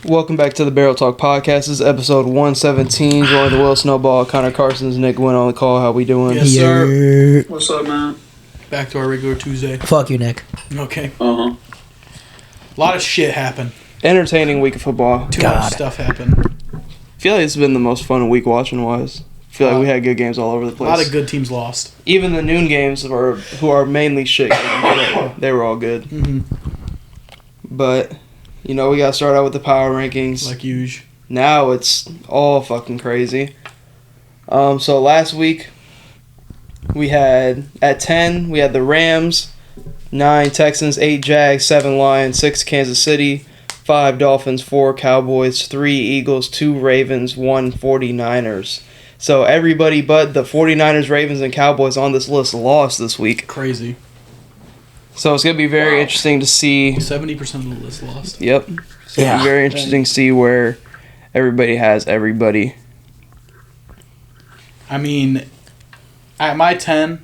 Welcome back to the Barrel Talk Podcast. This is episode 117. Join the Will Snowball, Connor Carson's, Nick Wynn on the call. How we doing? Yes, sir. What's up, man? Back to our regular Tuesday. Fuck you, Nick. Okay. Uh-huh. A lot of shit happened. Entertaining week of football. Too much stuff happened. I feel like it's been the most fun week watching wise. I feel like we had good games all over the A place. lot of good teams lost. Even the noon games, who are mainly shit games, they were all good. Mm-hmm. But, we got to start out with the power rankings. Like usual. Now it's all fucking crazy. So last week, we had, at 10, we had the Rams, 9 Texans, 8 Jags, 7 Lions, 6 Kansas City, 5 Dolphins, 4 Cowboys, 3 Eagles, 2 Ravens, 1 49ers. So everybody but the 49ers, Ravens, and Cowboys on this list lost this week. Crazy. So it's going to be very interesting to see. 70% of the list lost. Yep. It's going to be very interesting to see where everybody has everybody. I mean, at my 10,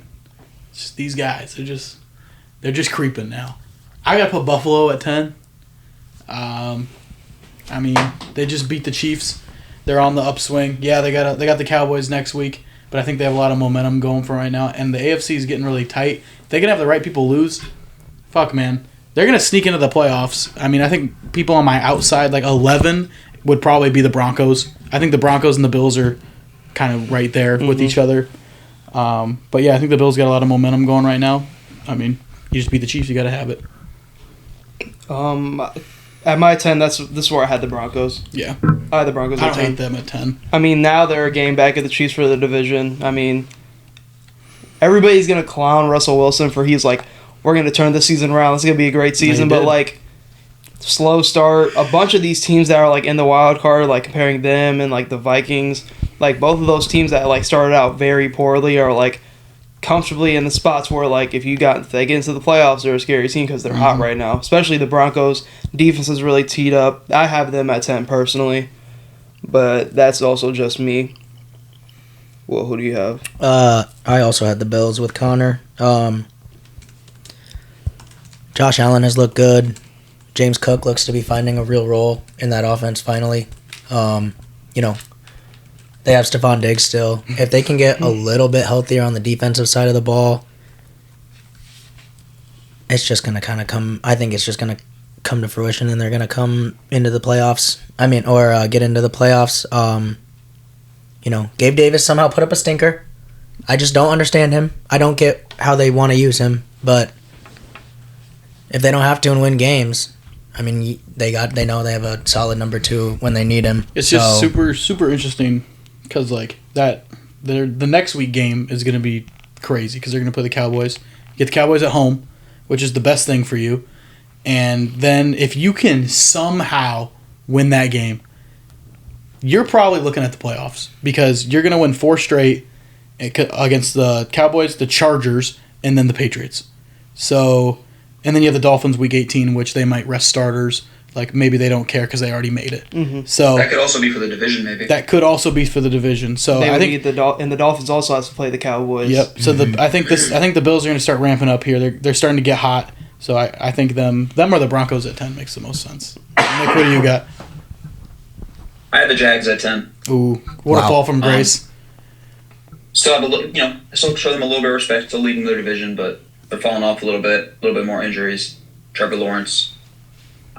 it's just these guys, they're just creeping now. I got to put Buffalo at 10. I mean, they just beat the Chiefs. They're on the upswing. Yeah, they got the Cowboys next week, but I think they have a lot of momentum going for right now. And the AFC is getting really tight. If they can have the right people lose, fuck, man, they're gonna sneak into the playoffs. I mean, I think people on my outside, like 11, would probably be the Broncos. I think the Broncos and the Bills are kind of right there with each other. But yeah, I think the Bills got a lot of momentum going right now. I mean, you just beat the Chiefs, you got to have it. At my 10, this is where I had the Broncos. Yeah. I had the Broncos I at don't 10. hate them at 10. I mean, now they're a game back at the Chiefs for the division. I mean, everybody's going to clown Russell Wilson for he's like, we're going to turn this season around. This is going to be a great season. But, like, slow start. A bunch of these teams that are, like, in the wild card, like, comparing them and, like, the Vikings, like, both of those teams that, like, started out very poorly are, like, comfortably in the spots where, like, if they get into the playoffs, they're a scary team because they're hot right now. Especially the Broncos. Defense is really teed up. I have them at 10 personally. But that's also just me. Well, who do you have? I also had the Bills with Connor. Josh Allen has looked good. James Cook looks to be finding a real role in that offense finally. They have Stephon Diggs still. If they can get a little bit healthier on the defensive side of the ball, it's just going to kind of come. I think it's just going to come to fruition, and they're going to come into the playoffs. Get into the playoffs. Gabe Davis somehow put up a stinker. I just don't understand him. I don't get how they want to use him, but if they don't have to and win games, I mean, they know they have a solid number 2 when they need him. It's just super, super interesting because, like, the next week game is going to be crazy because they're going to play the Cowboys. Get the Cowboys at home, which is the best thing for you. And then if you can somehow win that game, you're probably looking at the playoffs because you're going to win 4 straight against the Cowboys, the Chargers, and then the Patriots. So, and then you have the Dolphins week 18, which they might rest starters. Like, maybe they don't care because they already made it. Mm-hmm. So that could also be for the division, maybe. That could also be for the division. So I think the Dolphins also has to play the Cowboys. Yep. So I think the Bills are going to start ramping up here. They're starting to get hot. So I think them or the Broncos at 10 makes the most sense. Nick, what do you got? I had the Jags at 10. Ooh, what a fall from grace. Still have still show them a little bit of respect, still leading their division, but they're falling off a little bit more injuries. Trevor Lawrence,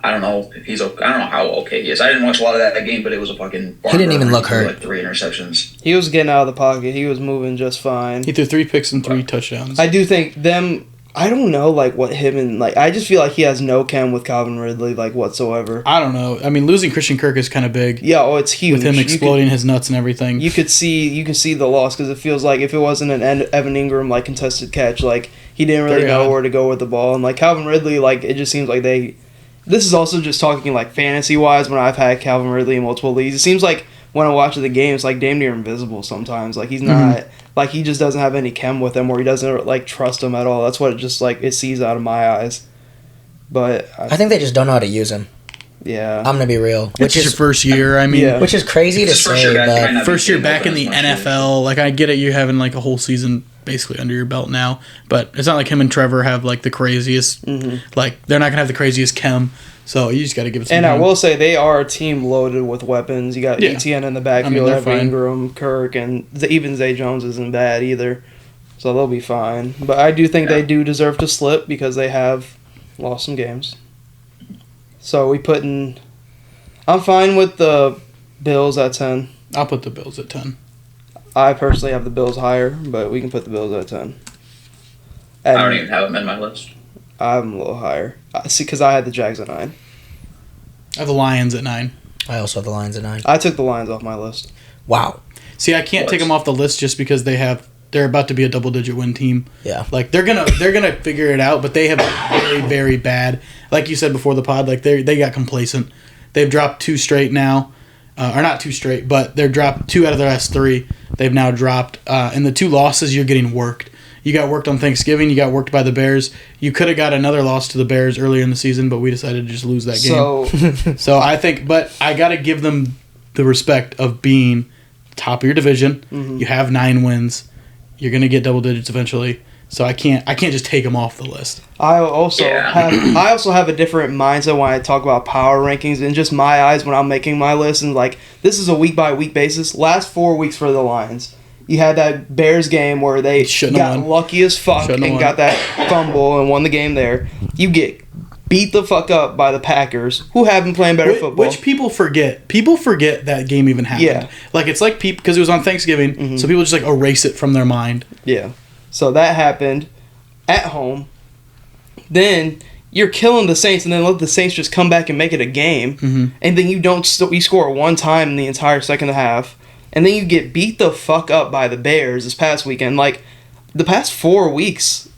I don't know if he's okay. I don't know how okay he is. I didn't watch a lot of that game, but it was a fucking. He didn't even look hurt. Like 3 interceptions. He was getting out of the pocket. He was moving just fine. He threw 3 picks and 3 touchdowns. I do think them. I don't know, like, what him and, like, I just feel like he has no chem with Calvin Ridley, like, whatsoever. I don't know. I mean, losing Christian Kirk is kind of big. Yeah, it's huge. With him exploding his nuts and everything. You can see the loss because it feels like if it wasn't an Evan Ingram, like, contested catch, like, he didn't really know where to go with the ball. And, like, Calvin Ridley, like, it just seems like this is also just talking, like, fantasy-wise when I've had Calvin Ridley in multiple leagues. It seems like when I watch the game, it's, like, damn near invisible sometimes. Like, he's not... Like, he just doesn't have any chem with him or he doesn't, like, trust him at all. That's what it just, like, it sees out of my eyes. But... I think they just don't know how to use him. Yeah. I'm going to be real. Which is your first year, I mean... Which is crazy to say, but... First year back in the NFL, like, I get it, you're having, like, a whole season basically under your belt now. But it's not like him and Trevor have like the craziest. Like they're not gonna have the craziest chem. So you just got to give it some And time. I will say they are a team loaded with weapons. You got ETN in the backfield, they're fine. Ingram, Kirk, and even Zay Jones isn't bad either. So they'll be fine. But I do think they do deserve to slip because they have lost some games. So I'm fine with the Bills at 10. I'll put the Bills at 10. I personally have the Bills higher, but we can put the Bills at 10. I don't even have them in my list. I'm a little higher. See, because I had the Jags at 9. I have the Lions at 9. I also have the Lions at 9. I took the Lions off my list. Wow. See, I can't take them off the list just because they're about to be a double-digit win team. Yeah. Like they're gonna figure it out, but they have very, very bad. Like you said before the pod, like they got complacent. They've dropped 2 straight now, or not 2 straight, but they've dropped 2 out of their last 3. They've now dropped, and the 2 losses you're getting worked. You got worked on Thanksgiving. You got worked by the Bears. You could have got another loss to the Bears earlier in the season, but we decided to just lose that game. So I think, but I got to give them the respect of being top of your division. You have 9 wins. You're gonna get double digits eventually. So I can't just take them off the list. I also have a different mindset when I talk about power rankings in just my eyes when I'm making my list, and like this is a week by week basis. Last 4 weeks for the Lions. You had that Bears game where they got lucky as fuck and got that fumble and won the game there. You get beat the fuck up by the Packers, who have been playing better football. Which people forget. People forget that game even happened. Yeah. Like, it's like people, because it was on Thanksgiving, so people just, like, erase it from their mind. Yeah. So that happened at home. Then you're killing the Saints, and then let the Saints just come back and make it a game. And then you score 1 time in the entire second half. And then you get beat the fuck up by the Bears this past weekend. Like, the past 4 weeks,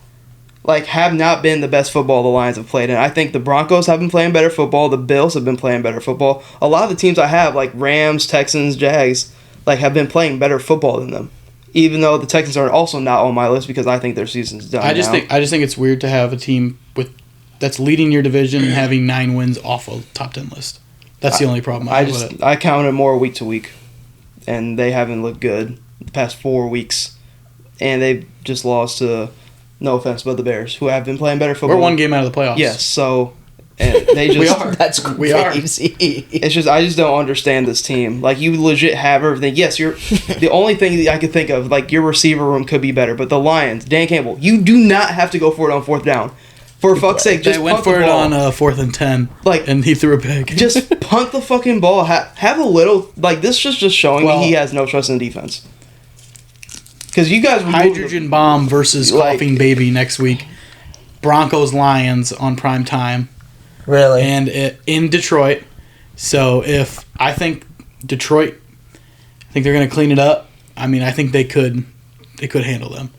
like, have not been the best football the Lions have played. And I think the Broncos have been playing better football. The Bills have been playing better football. A lot of the teams I have, like Rams, Texans, Jags, like, have been playing better football than them. Even though the Texans are also not on my list because I think their season's done. I just think it's weird to have a team that's leading your division and having 9 wins off a top 10 list. That's the only problem I have with it. I count it more week to week. And they haven't looked good the past 4 weeks. And they've just lost to, no offense, but the Bears, who have been playing better football. We're 1 game out of the playoffs. Yes, so and they just... We are. That's crazy. We are. It's just, I just don't understand this team. Like, you legit have everything. Yes, you're... The only thing that I could think of, like, your receiver room could be better. But the Lions, Dan Campbell, you do not have to go for it on 4th down. For fuck's sake, just went punt for the it ball. on 4th and 10, like, and he threw a pick. Just punt the fucking ball. Have a little... Like, this is just showing me he has no trust in defense. Because you guys... Hydrogen bomb versus coughing baby next week. Broncos Lions on prime time. Really? And in Detroit. So I think Detroit, I think they're going to clean it up. I mean, I think they could handle them.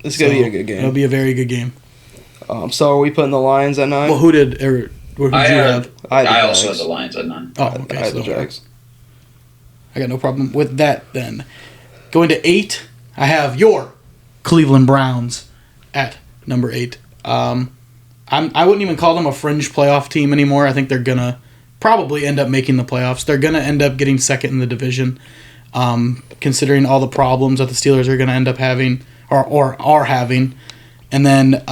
It's going to be a good game. It'll be a very good game. So are we putting the Lions at 9? Well, who did you have? I also had the Lions at 9. Oh, okay. I had the Jags. I got no problem with that then. Going to 8, I have your Cleveland Browns at number 8. I wouldn't even call them a fringe playoff team anymore. I think they're going to probably end up making the playoffs. They're going to end up getting second in the division, considering all the problems that the Steelers are going to end up having or are having. And then,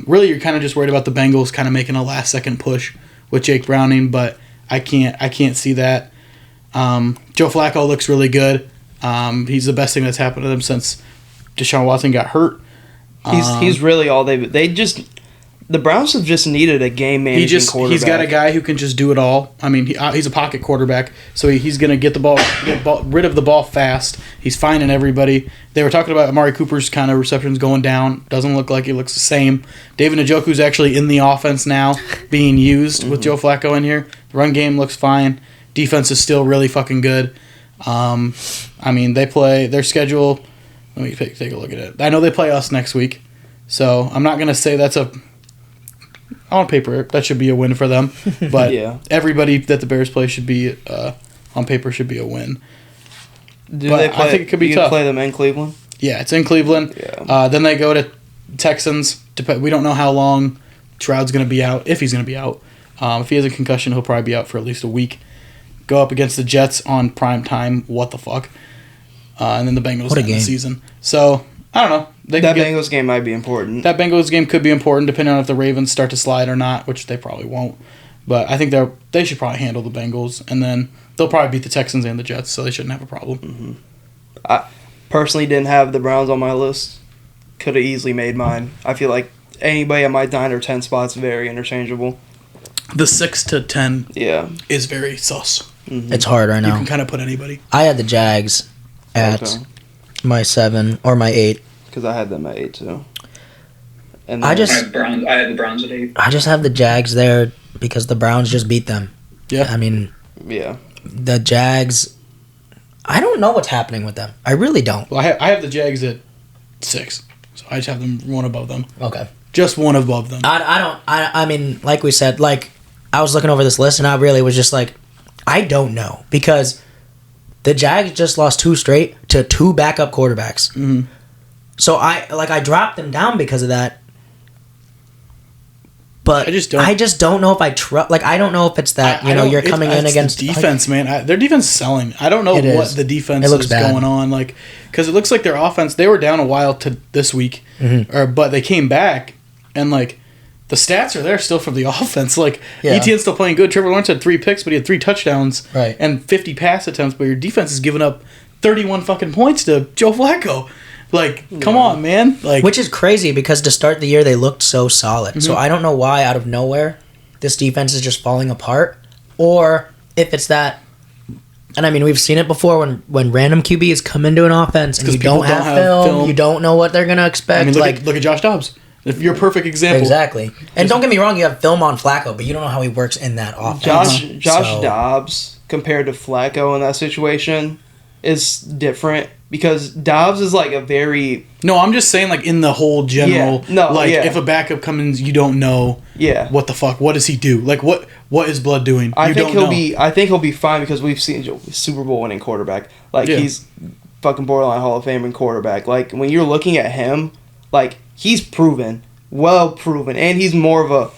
really, you're kind of just worried about the Bengals kind of making a last-second push with Jake Browning, but I can't see that. Joe Flacco looks really good. He's the best thing that's happened to them since Deshaun Watson got hurt. He's really all they just. The Browns have just needed a game managing quarterback. He's got a guy who can just do it all. I mean, he's a pocket quarterback, so he's going to get rid of the ball fast. He's finding everybody. They were talking about Amari Cooper's kind of receptions going down. Doesn't look like he looks the same. David Njoku's actually in the offense now, being used with Joe Flacco in here. The run game looks fine. Defense is still really fucking good. I mean, they play their schedule. Let me take a look at it. I know they play us next week, so I'm not going to say that's on paper, that should be a win for them. But everybody that the Bears play should be, on paper, should be a win. I think it could be tough. Play them in Cleveland? Yeah, it's in Cleveland. Yeah. Then they go to Texans. We don't know how long Stroud's going to be out, if he's going to be out. If he has a concussion, he'll probably be out for at least a week. Go up against the Jets on prime time. What the fuck? And then the Bengals end the season. So I don't know. That Bengals game might be important. That Bengals game could be important depending on if the Ravens start to slide or not, which they probably won't. But I think they should probably handle the Bengals, and then they'll probably beat the Texans and the Jets, so they shouldn't have a problem. Mm-hmm. I personally didn't have the Browns on my list. Could have easily made mine. I feel like anybody at my 9 or 10 spots very interchangeable. The 6 to 10 is very sus. Mm-hmm. It's hard right now. You can kind of put anybody. I had the Jags at my 7 or my 8. Because I had them at 8 too. And I had the Browns at 8. I just have the Jags there because the Browns just beat them. Yeah. I mean, yeah. The Jags, I don't know what's happening with them. I really don't. Well, I have the Jags at 6. So I just have them one above them. Okay. Just one above them. I mean, like we said, like, I was looking over this list and I really was just like, I don't know. Because the Jags just lost 2 straight to 2 backup quarterbacks. Mm-hmm. So I dropped them down because of that. But I just don't know if I trust. Like, I don't know if it's that you're coming in against the defense, man. Their defense is selling. I don't know what the defense is going on. Like, because it looks like their offense. They were down a while to this week, but they came back, and like the stats are there still from the offense. Like ETN's still playing good. Trevor Lawrence had 3 picks, but he had 3 touchdowns and 50 pass attempts. But your defense is giving up 31 fucking points to Joe Flacco. Like, come on, man. Like, which is crazy because to start the year they looked so solid. Mm-hmm. So I don't know why out of nowhere this defense is just falling apart, or if it's that. And I mean, we've seen it before when random QBs come into an offense and you don't have film, you don't know what they're gonna expect. I mean, look at Josh Dobbs. If you're a perfect example. Exactly. And don't get me wrong, you have film on Flacco, but you don't know how he works in that offense. Josh Dobbs compared to Flacco in that situation is different. Because Dobbs is like a very... No, I'm just saying like in the whole general... if a backup comes in, you don't know what the fuck. What does he do? Like, what is Blood doing? I think he'll be fine because we've seen Super Bowl winning quarterback. Like, he's fucking borderline Hall of Fame quarterback. Like, when you're looking at him, like, he's proven. Well proven. And he's more of a...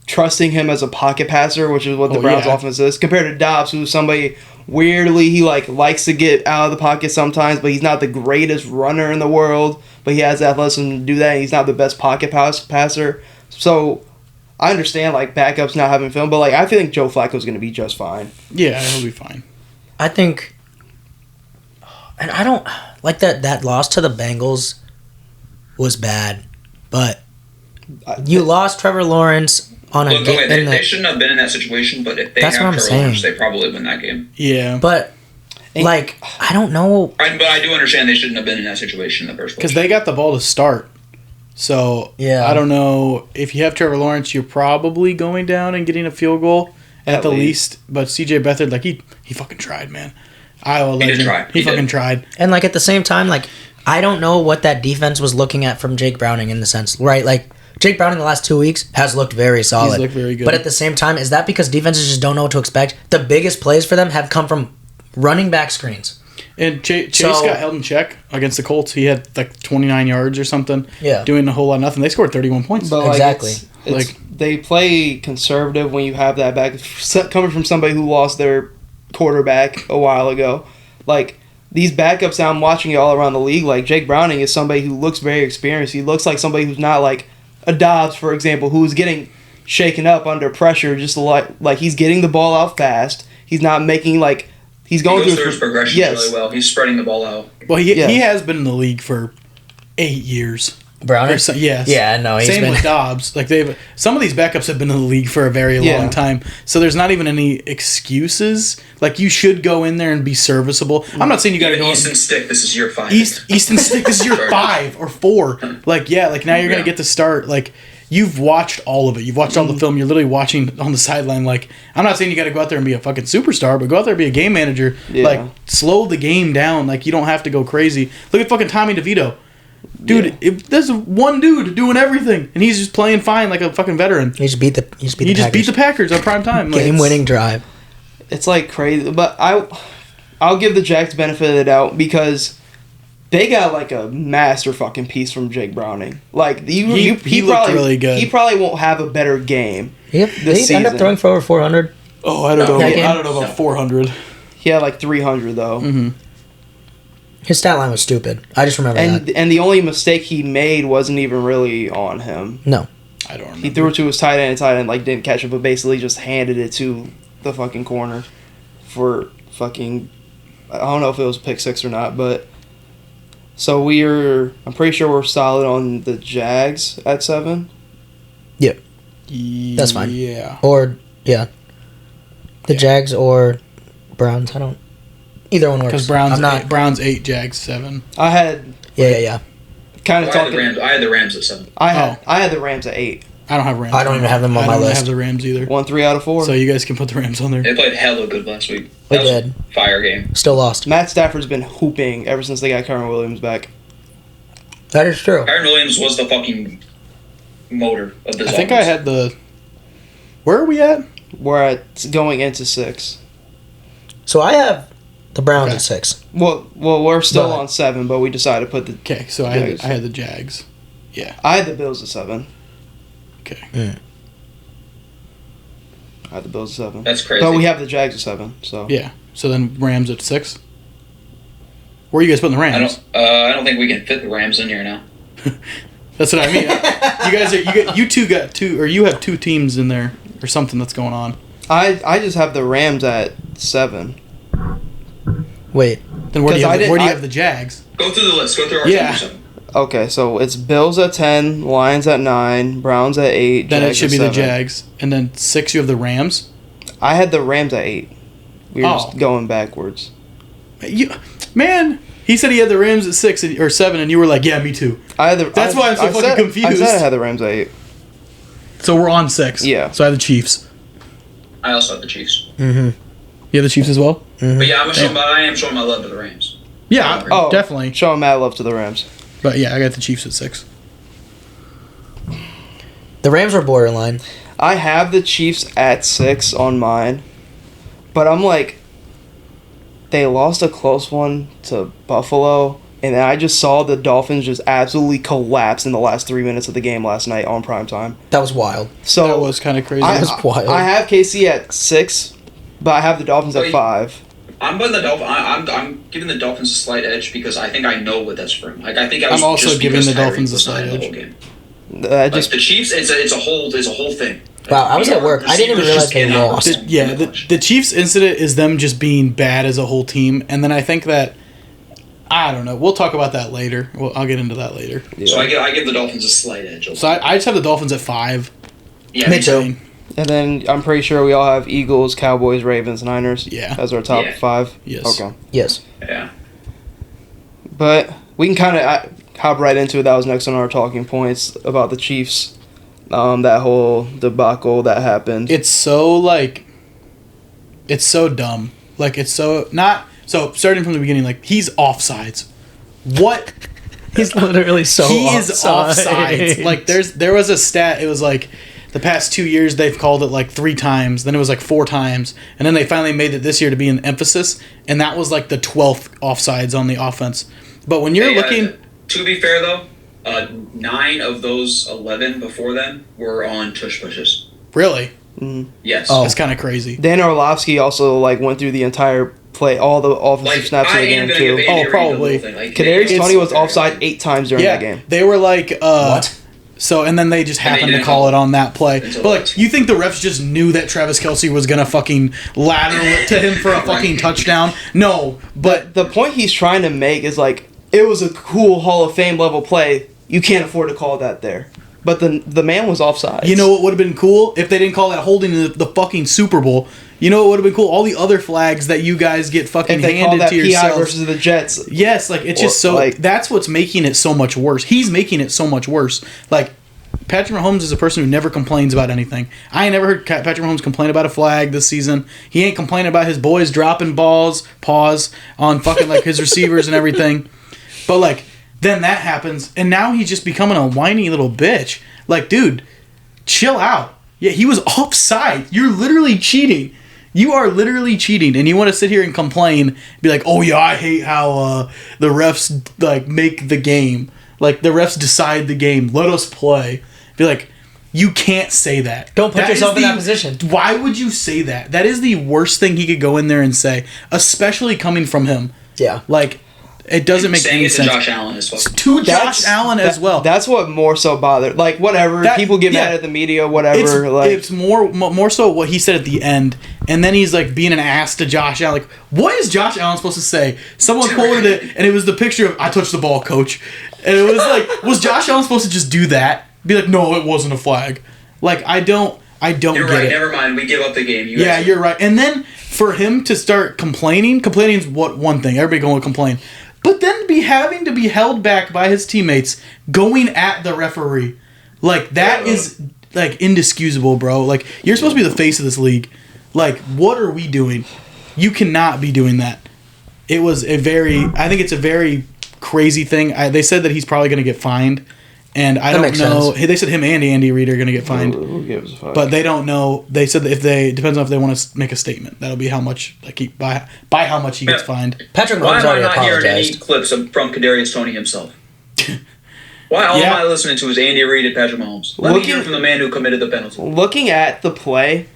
Trusting him as a pocket passer, which is what the Browns offense is, compared to Dobbs, who's somebody... Weirdly, he likes to get out of the pocket sometimes, but he's not the greatest runner in the world. But he has the athleticism to do that. And he's not the best pocket passer. So I understand like backups not having film, but like I think Joe Flacco's going to be just fine. Yeah, he'll be fine. I think, and I don't like that loss to the Bengals was bad, but you lost Trevor Lawrence. They shouldn't have been in that situation, but if they have Trevor Lawrence, they probably win that game. Yeah. But, like, I don't know. But I do understand they shouldn't have been in that situation in the first place. Because they got the ball to start. So, I don't know. If you have Trevor Lawrence, you're probably going down and getting a field goal at the least. But CJ Beathard, like, he fucking tried, man. Iowa legend. He fucking tried. And, like, at the same time, like, I don't know what that defense was looking at from Jake Browning in the sense, right? Like, Jake Browning the last 2 weeks has looked very solid. He's looked very good. But at the same time, is that because defenses just don't know what to expect? The biggest plays for them have come from running back screens. And Chase got held in check against the Colts. He had like 29 yards or something. Yeah. Doing a whole lot of nothing. They scored 31 points. But exactly. They play conservative when you have that back. Coming from somebody who lost their quarterback a while ago. Like, these backups I'm watching it all around the league. Like, Jake Browning is somebody who looks very experienced. He looks like somebody who's not like a Dobbs, for example, who's getting shaken up under pressure, just like he's getting the ball out fast. He's not making he's going through his progression really well. He's spreading the ball out. Well, he has been in the league for 8 years. Browner? Yes. Yeah, no, he's Same with Dobbs. Like some of these backups have been in the league for a very long time. So there's not even any excuses. Like, you should go in there and be serviceable. I'm not saying you got to go Easton Stick, this is your 5. Easton Stick, this is your 5 or 4. Like, now you're going to get to start. Like, you've watched all of it. You've watched all the film. You're literally watching on the sideline. Like, I'm not saying you got to go out there and be a fucking superstar, but go out there and be a game manager. Yeah. Like, slow the game down. Like, you don't have to go crazy. Look at fucking Tommy DeVito. Dude, there's one dude doing everything, and he's just playing fine like a fucking veteran. He just beat the Packers on prime time. Game-winning drive. It's like crazy, but I'll give the Jacks benefit of the doubt because they got like a master fucking piece from Jake Browning. Like he looked really good. He probably won't have a better game. Did he end up throwing for over 400? Oh, I don't know. I don't know about 400. He had like 300 though. Mm-hmm. His stat line was stupid. I just remember that. And the only mistake he made wasn't even really on him. No. I don't remember. He threw it to his tight end, and tight end didn't catch it, but basically just handed it to the fucking corner for fucking. I don't know if it was pick six or not, but so I'm pretty sure we're solid on the Jags at 7. Yep. That's fine. Yeah. Or the Jags or Browns. I don't. Either one works. Because Browns 8, Jags 7. I had Yeah. kind of I had talking. the Rams at 7. I had the Rams at 8. I don't have Rams. I don't even have them on my I don't list. have the Rams either. Won 3 out of 4. So you guys can put the Rams on there. They played hella good last week. We That was did. a fire game. Still lost. Matt Stafford's been hooping ever since they got Kyron Williams back. That is true. Kyron Williams was the fucking motor of this I think I offense. had the. Where are we at? We're at going into 6. So I have the Browns Okay. at 6. Well, we're still But- on 7, but we decided to put the. Okay, so I had the Jags. I had the Bills at 7. Okay. I had the Bills at 7. That's crazy. But we have the Jags at 7. So Yeah. So then Rams at 6. Where are you guys putting the Rams? I don't think we can fit the Rams in here now. That's what I mean. You have 2 teams in there or something that's going on. I just have the Rams at 7. Wait. Then where do you Because have the Jags? Go through the list. Go through our Yeah. teams. Okay, so it's Bills at 10, Lions at 9, Browns at 8. Then Jags it should at be 7. the Jags. And then 6 you have the Rams. I had the Rams at 8. We were Oh. just going backwards. Man, he said he had the Rams at 6 or 7 and you were like, "Yeah, me too." That's why I'm so fucking confused. I said I had the Rams at 8. So we're on 6. Yeah. So I have the Chiefs. I also have the Chiefs. Mm-hmm. You have the Chiefs as well? But yeah, I am showing my love to the Rams. Yeah, Oh, definitely. Showing mad love to the Rams. But yeah, I got the Chiefs at 6. The Rams were borderline. I have the Chiefs at 6 on mine, but I'm like, they lost a close one to Buffalo, and then I just saw the Dolphins just absolutely collapse in the last 3 minutes of the game last night on primetime. That was wild. So That was kind of crazy. I, was wild. I have KC at 6, but I have the Dolphins at Wait. 5. I'm putting the I'm giving the Dolphins a slight edge because I think I know what that's from. Like I think I was I'm also just giving because the Tyreek Dolphins a was not slight in the edge. whole game. Just Like the Chiefs, it's a whole thing. Wow, I was at work. I didn't even realize they lost. The Chiefs incident is them just being bad as a whole team, and then I think that I don't know. We'll talk about that later. I'll get into that later. So I give the Dolphins a slight edge. So I just have the Dolphins at 5. Yeah, Me too. and then I'm pretty sure we all have Eagles, Cowboys, Ravens, Niners. Yeah. As our top Yeah. 5. Yes. Okay. Yes. Yeah. But we can kind of hop right into it. That was next on our talking points about the Chiefs. That whole debacle that happened. It's so dumb. Like it's so not. So starting from the beginning, like he's offsides. What? He's literally so He is offsides. Like there was a stat. It was like the past 2 years they've called it like 3 times. Then it was like 4 times, and then they finally made it this year to be an emphasis. And that was like the 12th offsides on the offense. But when you're looking, to be fair though, 9 of those 11 before then were on tush pushes. really, Yes. that's kind of crazy. Dan Orlovsky also went through the entire play, all the offensive snaps of the game too. probably. Kadarius Toney was offside 8 times during that game. They were like, What? So, and then they just And they happened to didn't call call it on that play. until But, last. you think the refs just knew that Travis Kelce was going to fucking lateral it to him for a fucking touchdown? No. But, The point he's trying to make is it was a cool Hall of Fame level play. You can't afford to call that there. But the man was offside. you know what would have been cool? If they didn't call that holding in the fucking Super Bowl. You know what would have been cool? All the other flags that you guys get fucking if they call handed that to PI yourselves. versus the Jets. Yes, it's Or, just so... that's what's making it so much worse. He's making it so much worse. Patrick Mahomes is a person who never complains about anything. I ain't never heard Patrick Mahomes complain about a flag this season. He ain't complaining about his boys dropping paws on fucking his receivers and everything. But then that happens, and now he's just becoming a whiny little bitch. Dude, chill out. Yeah, he was offside. You're literally cheating. You are literally cheating, and you want to sit here and complain, be like, "Oh yeah, I hate how the refs make the game. The refs decide the game. Let us play." Be like, you can't say that. Don't put yourself in that position. Why would you say that? That is the worst thing he could go in there and say, especially coming from him. Yeah. It doesn't make Saying any it to sense. Josh Allen as well. To Josh Allen as well. That's what more so bothered. Like, whatever. People get mad at the media, whatever. It's more so what he said at the end. And then he's like being an ass to Josh Allen. Like, what is Josh Allen supposed to say? Someone quoted it, and it was the picture of, I touched the ball, coach. And it was like, was Josh Allen supposed to just do that? Be like, no, it wasn't a flag. Like, I don't You're get right. it. Never mind. We give up the game. You're right. And then for him to start complaining is one thing. Everybody going to complain. But then having to be held back by his teammates going at the referee. Like, that is, like, inexcusable, bro. Like, you're supposed to be the face of this league. Like, what are we doing? You cannot be doing that. I think it's a very crazy thing. They said that he's probably going to get fined. And I don't know. They said him and Andy Reid are going to get fined. Who gives a fuck? But they don't know. They said that depends on if they want to make a statement. That'll be how much, like, by how much he gets fined. Patrick Why Mahomes am I already not hearing any apologized. clips from Kadarius Toney himself? Why all am I listening to is Andy Reid and Patrick Mahomes? Let me hear from the man who committed the penalty. Looking at the play,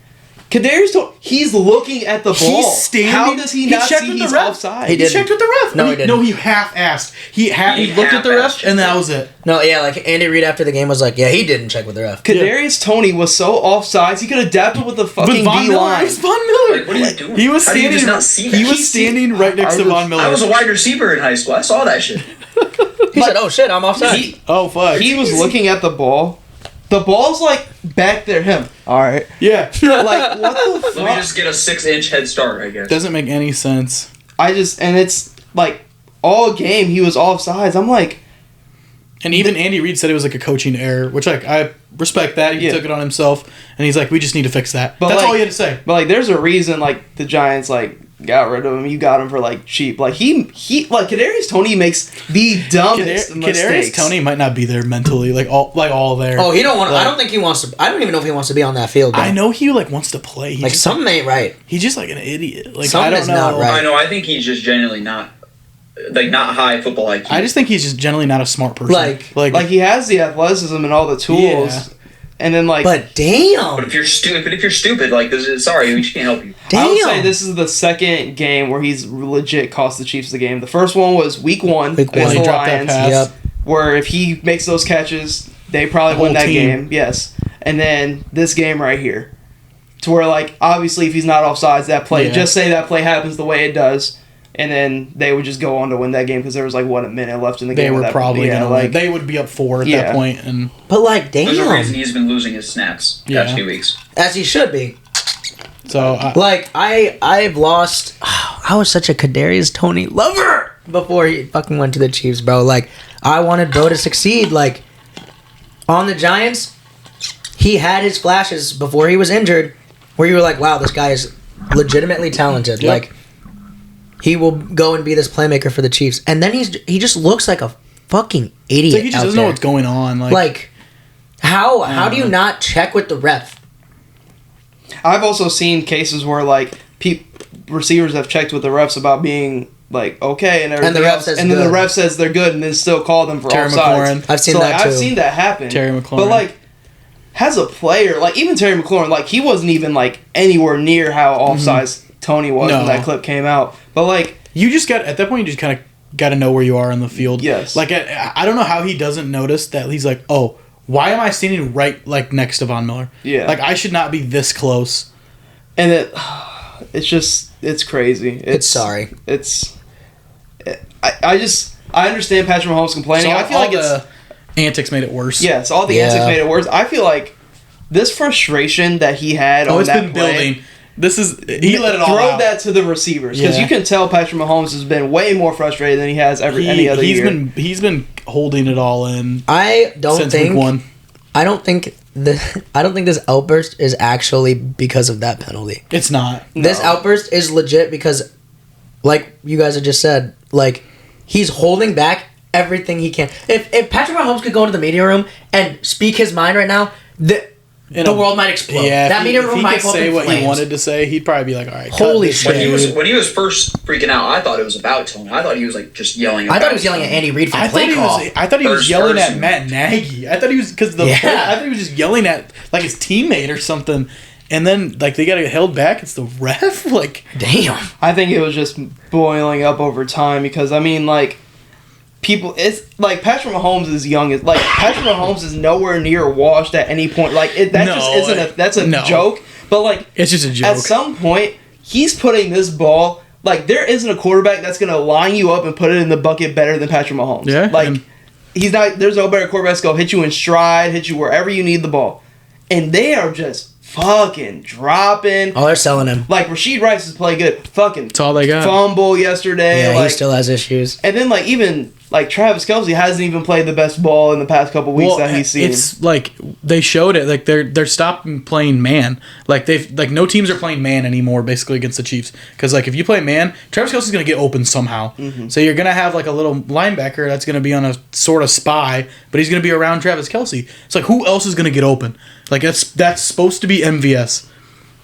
Kadarius he's looking at the ball. He's standing. How does he not see he's offside? He He checked with the ref. No, he didn't. No, he half-assed. He looked at the ref, half-assed. and that was it. No, yeah, like Andy Reid after the game was like, yeah, he didn't check with the ref. Kadarius Toney was so offsides, he could have adapted with the fucking Von Miller. D-line. It's Von Miller. Like, what are you doing? He was How do you standing. just not see that? He was standing right next to Von Miller. I was a wide receiver in high school. I saw that shit. He said, oh shit, I'm offside. Oh fuck. He was looking at the ball. The ball's like back there, him. All right. Yeah. Like, what the fuck? Let me just get a 6-inch head start, I guess. Doesn't make any sense. And it's like all game he was offsides. I'm like, And even Andy Reid said it was like a coaching error, which like I respect that. He Yeah. took it on himself, and he's like, we just need to fix that. But, That's like- all he had to say. but like, there's a reason like the Giants like got rid of him. You got him for like cheap. Like he like Kadarius Toney makes the dumbest mistakes. Kadarius Toney might not be there mentally, like all there. Oh, he don't want. Like, I don't think he wants to. I don't even know if he wants to be on that field. Though. I know he like wants to play. Like something ain't right. He's just like an idiot. Like Something I don't is know. not right. I know. I think he's just genuinely not high football IQ. I just think he's just generally not a smart person. Like he has the athleticism and all the tools, Yeah. and then like. But damn, But if you're stupid, like this is sorry, we just can't help you. I would say damn. this is the second game where he's legit cost the Chiefs the game. The first one was week one Week against one. the He dropped that Lions, pass. Yep. where if he makes those catches, they probably The win whole that team. game. Yes, and then this game right here, to where like obviously if he's not offsides, that play, Yeah. just say that play happens the way it does, and then they would just go on to win that game because there was like a minute left in the They game. were with that- probably yeah, gonna like win. They would be up 4 at Yeah. that point, and But like There's a reason damn, he's been losing his snaps the Yeah. past few weeks. as he should be. so Like I've lost. I was such a Kadarius Toney lover before he fucking went to the Chiefs, bro. Like I wanted bro to succeed. Like on the Giants, he had his flashes before he was injured, where you were like, wow, this guy is legitimately talented. Yep. Like he will go and be this playmaker for the Chiefs, and then he just looks like a fucking idiot. it's like he just out doesn't know there. what's going on. Like how do you not check with the ref? I've also seen cases where like receivers have checked with the refs about being like okay and everything the ref else, says and then the good. ref says they're good and then still call them for Terry offsides. McLaurin. I've seen So, that like, too. I've seen that happen. Terry McLaurin. But like, as a player, like even Terry McLaurin, like he wasn't even like anywhere near how offsides Tony was No. when that clip came out. But like, you just got at that point. You just kind of got to know where you are on the field. Yes. Like I don't know how he doesn't notice that he's like, oh, why am I standing right like next to Von Miller? Yeah. Like I should not be this close. and it's crazy. It's sorry. I understand Patrick Mahomes complaining. I feel like it's antics made it worse. yes, all the antics made it worse. I feel like this frustration that he had Oh, on it's that been play, building. This is he let it all throw out. that to the receivers because Yeah. you can tell Patrick Mahomes has been way more frustrated than he has any other year. He's been holding it all in I don't since think. week 1. I don't think this outburst is actually because of that penalty. It's not. This outburst is legit because, like you guys have just said, like he's holding back everything he can. If Patrick Mahomes could go into the media room and speak his mind right now, the world might explode. Yeah, that media room might if he could say open what flames. he wanted to say, he'd probably be like, "All right, cut Holy this shit. dude." When he was first freaking out, I thought it was about Tony. I thought he was like just yelling. I thought about he was yelling at Tony. Andy Reid for I the play call. thought he was First yelling at person. Matt Nagy. I thought he was because I thought he was just yelling at like his teammate or something. And then like they got held back. It's the ref. Like Damn. I think it was just boiling up over time because I mean like people, it's like Patrick Mahomes is young. Like Patrick Mahomes is nowhere near washed at any point. Like that's a joke. But like it's just a joke. At some point, he's putting this ball. Like there isn't a quarterback that's gonna line you up and put it in the bucket better than Patrick Mahomes. Yeah, like he's not. There's no better quarterbacks go hit you in stride, hit you wherever you need the ball, and they are just fucking dropping. Oh, they're selling him. Like Rashid Rice has played good. Fucking that's all they got. Fumble yesterday. Yeah, like, he still has issues. And then like even like Travis Kelce hasn't even played the best ball in the past couple weeks that he's seen. It's like they showed it. Like they're stopping playing man. Like no teams are playing man anymore. Basically against the Chiefs, because like if you play man, Travis Kelce's gonna get open somehow. Mm-hmm. So you're gonna have like a little linebacker that's gonna be on a sort of spy, but he's gonna be around Travis Kelce. It's like who else is gonna get open? Like that's supposed to be MVS.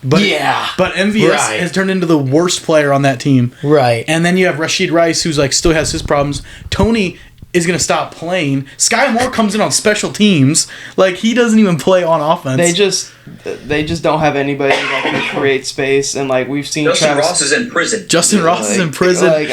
But MVS has turned into the worst player on that team. Right. And then you have Rashid Rice, who's like still has his problems. Tony is going to stop playing. Sky Moore comes in on special teams. Like, he doesn't even play on offense. They just don't have anybody that can create space. And, like, we've seen Justin Ross is in prison. Justin Ross is in prison. Like,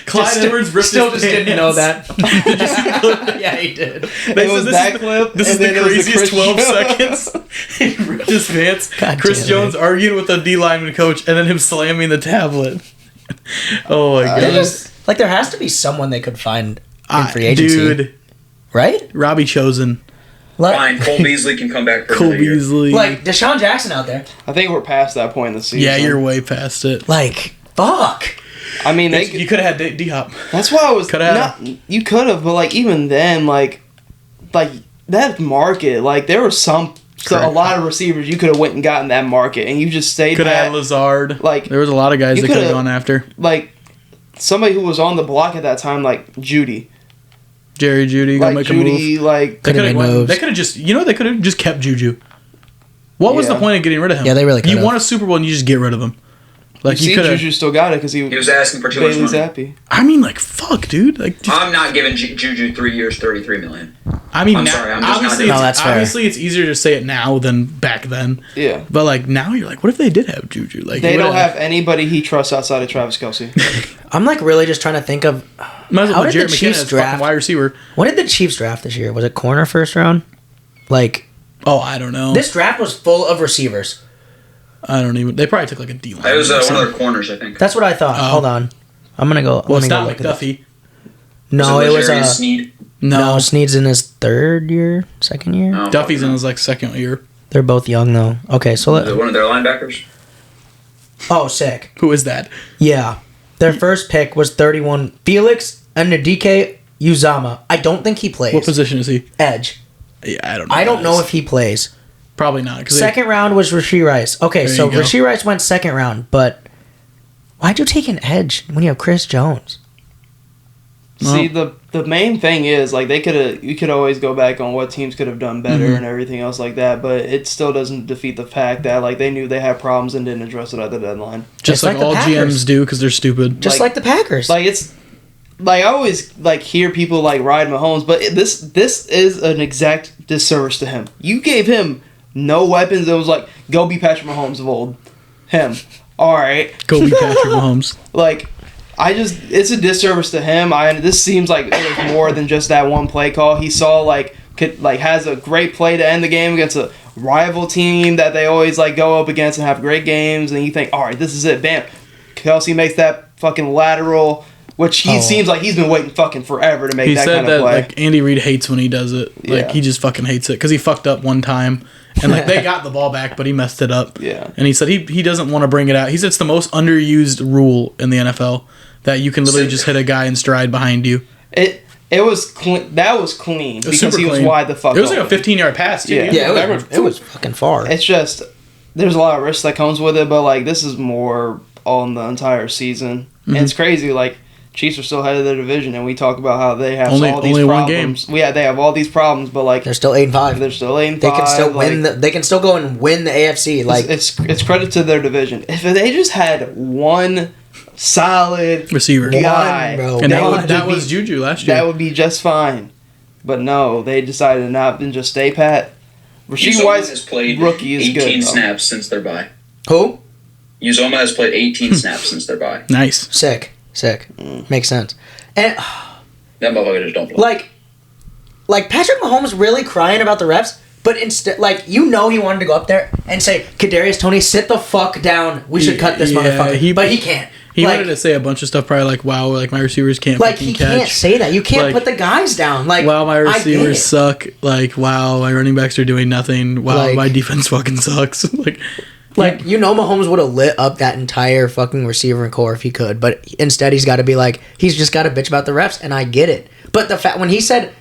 Clyde Edwards ripped still his just pants. didn't know that. Yeah, he did. It was that clip. This is the craziest 12 seconds. He ripped his pants. Chris Jones arguing with the D lineman coach, and then him slamming the tablet. Oh my god! Like there has to be someone they could find in free agency, dude. Right? Robbie Chosen. Fine, Cole Beasley can come back for Cole Beasley. Like Deshaun Jackson out there. I think we're past that point in the season. Yeah, you're way past it. Like fuck. I mean, you could have had D-Hop. That's why I was you could have, but like even then, like that market, like there were a lot of receivers you could have went and gotten that market, and you just stayed. Could have had Lazard. Like there was a lot of guys that could have gone after. Like somebody who was on the block at that time, like Judy. Jerry Judy, like gonna make Judy, a move. Like they could have just, they could have just kept Juju. What was the point of getting rid of him? Yeah, they really could. You won a Super Bowl and you just get rid of him. Like you see, Juju still got it because he was asking for too much money. Happy. I mean, like fuck, dude. Like I'm not giving Juju 3 years, $33 million. I mean, I'm sorry, I'm just obviously, not. That's fair. Obviously, it's easier to say it now than back then. Yeah, but like now, you're like, what if they did have Juju? Like they don't have anybody he trusts outside of Travis Kelce. I'm like really just trying to think of how did the Chiefs draft wide receiver? What did the Chiefs draft this year? Was it corner first round? Like, oh, I don't know. This draft was full of receivers. I don't even. They probably took like a D line. It was one of their corners, I think. That's what I thought. Hold on, I'm gonna go. Well, it's not McDuffie. No, it was Sneed. No, Sneed's in his second year. Oh, Duffy's in his like second year. They're both young though. Okay, so one of their linebackers. Oh, sick. Who is that? Yeah, their first pick was 31. Felix Ndike Uzama. I don't think he plays. What position is he? Edge. Yeah, I don't know. I don't know if he plays. Probably not. Second round was Rashid Rice. Okay, so Rashid Rice went second round, but why'd you take an edge when you have Chris Jones? See, the main thing is like you could always go back on what teams could have done better and everything else like that, but it still doesn't defeat the fact that like they knew they had problems and didn't address it at the deadline. Just like all GMs do because they're stupid. Just like the Packers. Like it's like I always like hear people like ride Mahomes, but this is an exact disservice to him. You gave him no weapons. It was like go be Patrick Mahomes of old. Him. All right. Go be Patrick Mahomes. Like. It's a disservice to him. This seems like it was more than just that one play call. He saw has a great play to end the game against a rival team that they always like go up against and have great games, and you think, all right, this is it. Bam, Kelce makes that fucking lateral, which he seems like he's been waiting fucking forever to make that kind of play. Like Andy Reid hates when he does it. Like he just fucking hates it because he fucked up one time. And like they got the ball back, but he messed it up. Yeah. And he said he doesn't want to bring it out. He said it's the most underused rule in the NFL that you can literally just hit a guy in stride behind you. It was clean. That was clean because he was clean. wide the fuck. It was like a 15-yard pass. Too. Yeah, it was fucking far. It's just there's a lot of risk that comes with it, but like this is more on the entire season, and it's crazy. Like Chiefs are still ahead of their division, and we talk about how they have all these problems. One game. Yeah, they have all these problems, but like they're still 8-5. They're still 8-5. They can still win. They can still go and win the AFC. Like it's credit to their division. If they just had one solid receiver guy, and that was Juju last year, that would be just fine. But no, they decided to not and just stay pat. Rashid Rice has played rookie is 18 good, snaps since their bye. Who? Uzoma has played 18 snaps since their bye. Nice. Sick. Makes sense. And That motherfucker just don't play. Like Patrick Mahomes really crying about the refs, but instead, like, he wanted to go up there and say, Kadarius Toney, sit the fuck down. We should cut this motherfucker. But he can't. He wanted to say a bunch of stuff, probably like, wow, like my receivers can't fucking catch. He can't say that. You can't put the guys down. Like, wow, my receivers suck. Like, wow, my running backs are doing nothing. Wow, my defense fucking sucks. Mahomes would have lit up that entire fucking receiver core if he could, but instead he's got to be like, he's just got to bitch about the refs, and I get it. But the fact when he said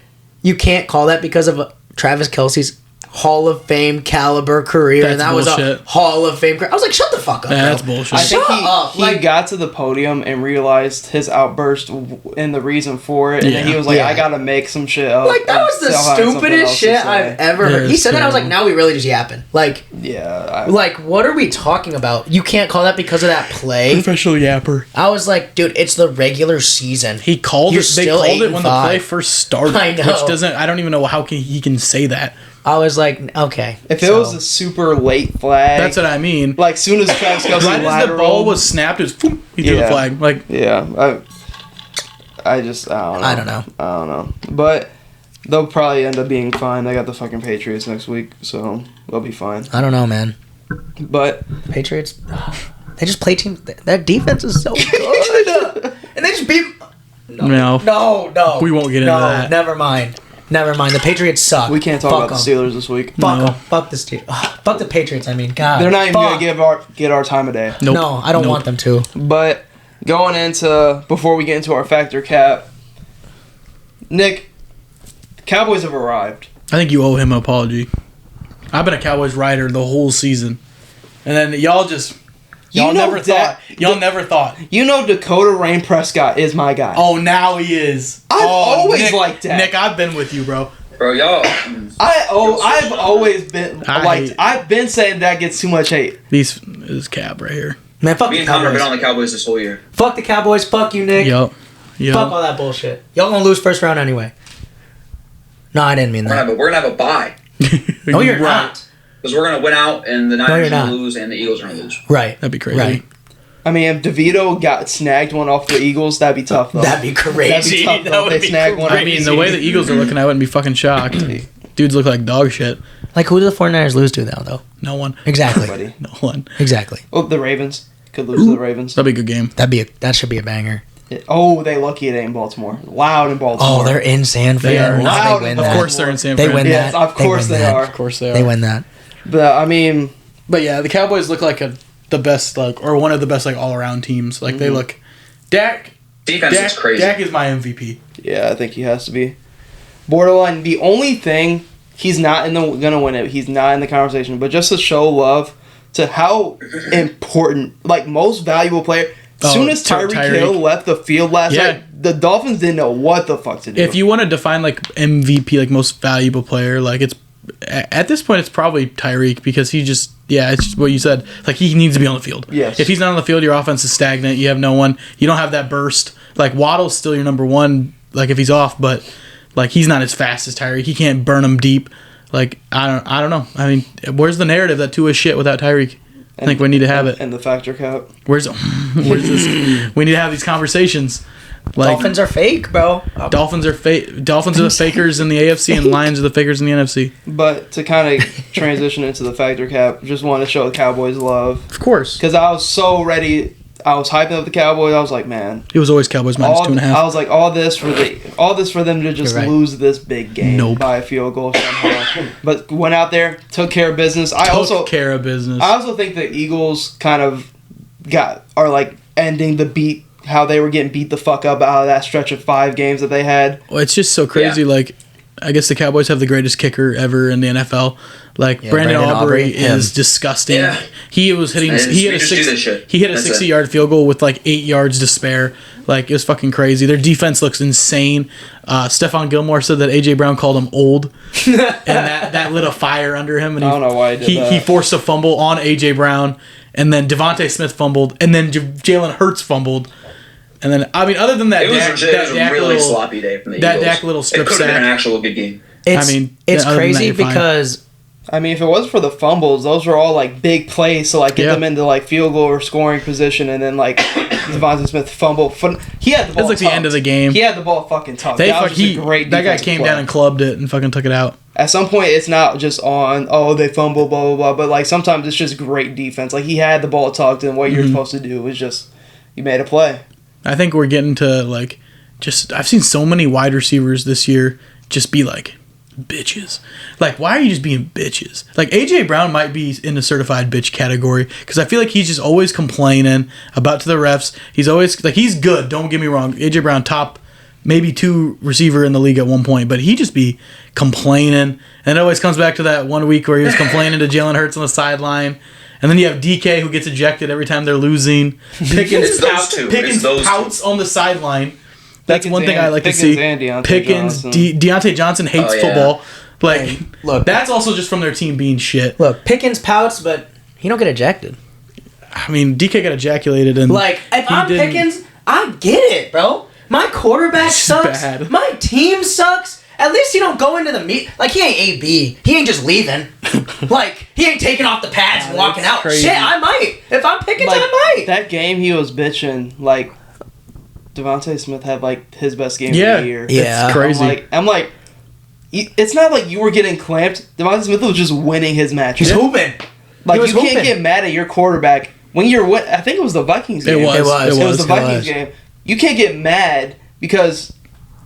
you can't call that because of Travis Kelce's Hall of Fame caliber career, and that bullshit. Was a Hall of Fame career. I was like, shut the fuck up. Yeah, that's bullshit. I think he got to the podium and realized his outburst and the reason for it, and then he was like, I gotta make some shit up. Like, that was the stupidest shit I've ever heard. He said that, I was like, now we really just yapping. Like, like, what are we talking about? You can't call that because of that play? Professional yapper. I was like, dude, it's the regular season. He called it. They called it when the play first started. I know. I don't even know how he can say that. I was like, okay. If it was a super late flag, that's what I mean. Like, soon as Travis Kelce right as the ball was snapped, it was boom, he threw the flag. Like, I don't know. But they'll probably end up being fine. They got the fucking Patriots next week, so they'll be fine. I don't know, man. But Patriots, they just play teams. That defense is so good, and they just beat. No. We won't get into that. Never mind. The Patriots suck. We can't talk about the Steelers this week. Fuck them. Fuck the Steelers. Fuck the Patriots. I mean, God. They're not even gonna get our time of day. Nope. No, I don't want them to. But before we get into our factor cap, Nick, the Cowboys have arrived. I think you owe him an apology. I've been a Cowboys rider the whole season, and then y'all never thought. You know, Dakota Rain Prescott is my guy. Oh, now he is. I've always liked that. Nick, I've been with you, bro. Bro, y'all. I've always been I've been saying that gets too much hate. This Cab right here. Man, fuck Me and Connor have been on the Cowboys this whole year. Fuck the Cowboys. Fuck you, Nick. Yup. Fuck all that bullshit. Y'all gonna lose first round anyway. No, I didn't mean that. We're gonna have a bye. No, you're not. Because we're going to win out, and the Niners are going to lose, and the Eagles are going to lose. Right. That'd be crazy. Right. I mean, if DeVito got snagged one off the Eagles, that'd be tough, though. That'd be crazy. That would be crazy. I mean, the way the Eagles are looking, I wouldn't be fucking shocked. Dudes look like dog shit. Like, who do the 49ers lose to, though? No one. Exactly. Nobody. No one. Exactly. Oh, the Ravens. Could lose to the Ravens. That'd be a good game. That should be a banger. They lucky it ain't Baltimore. Loud in Baltimore. Oh, they're in Sanford. They are loud. They win of that. course they're in Sanford. They win yes, that. Of course they are. Of course they are. They win that. But, I mean... But, yeah, the Cowboys look like the best, or one of the best, all-around teams. Like, they look... Defense is crazy. Dak is my MVP. Yeah, I think he has to be. Borderline, the only thing... He's not gonna win it. He's not in the conversation. But just to show love to how important... most valuable player... As soon as Tyreek Hill left the field last night, the Dolphins didn't know what the fuck to do. If you want to define MVP, most valuable player, it's at this point it's probably Tyreek because he just it's just what you said. He needs to be on the field. Yes. If he's not on the field, your offense is stagnant. You have no one. You don't have that burst. Waddle's still your number one. If he's off, but he's not as fast as Tyreek. He can't burn him deep. I don't know. I mean, where's the narrative that Tua is shit without Tyreek? I think we need to have it. And the factor cap. Where's this? We need to have these conversations. Dolphins are fake, bro. Dolphins are fake. Dolphins are the fakers in the AFC, and Lions are the fakers in the NFC. But to kind of transition into the factor cap, just want to show the Cowboys love. Of course. Because I was so ready. I was hyping up the Cowboys. I was like, man. It was always Cowboys minus 2.5. I was like, all this for them to just lose this big game by a field goal somehow. But went out there, took care of business. I also think the Eagles kind of are ending the beat, how they were getting beat the fuck up out of that stretch of 5 games that they had. Well, it's just so crazy. Yeah. I guess the Cowboys have the greatest kicker ever in the NFL. Brandon Aubrey is disgusting. Yeah. He was hitting. He hit a 60-yard field goal with 8 yards to spare. It was fucking crazy. Their defense looks insane. Stephon Gilmore said that AJ Brown called him old, and that lit a fire under him. And I don't know why he did that. He forced a fumble on AJ Brown, and then Devontae Smith fumbled, and then Jalen Hurts fumbled. And then, other than that, it was a really sloppy day from the Eagles. That Dak little strip sack. It could have been an actual good game. It's crazy because I mean, if it wasn't for the fumbles, those were all like big plays to like get them into like field goal or scoring position, and then like Devontae Smith fumble. He had the ball. It's like the end of the game. He had the ball fucking tucked. That guy came down and clubbed it and fucking took it out. At some point, it's not just on, they fumble, blah, blah, blah. But, like, sometimes it's just great defense. Like, he had the ball tucked, and what you're supposed to do was just, you made a play. I think we're getting to, like, I've seen so many wide receivers this year just be, like, bitches. Like, why are you just being bitches? Like, A.J. Brown might be in the certified bitch category because I feel like he's just always complaining about to the refs. He's always, like, he's good. Don't get me wrong. A.J. Brown, top maybe 2 receiver in the league at one point, but he just be complaining. And it always comes back to that one week where he was complaining to Jalen Hurts on the sideline. And then you have DK who gets ejected every time they're losing. Pickens pouts on the sideline. That's one thing I like to see. Deontay Johnson hates football. Like, look, that's also just from their team being shit. Look, Pickens pouts, but he don't get ejected. I mean, DK got ejaculated, and like if I'm Pickens, I get it, bro. My quarterback sucks. Bad. My team sucks. At least he don't go into the meet. Like, he ain't AB. He ain't just leaving. Like, he ain't taking off the pads and walking out. Crazy. Shit, I might. If I'm Pickens, like, I might. That game he was bitching, like, Devontae Smith had, like, his best game of the year. Yeah. It's crazy. I'm like, it's not like you were getting clamped. Devontae Smith was just winning his match. He's hooping. Like, you can't get mad at your quarterback. When you're I think it was the Vikings game. It was the Vikings game. You can't get mad because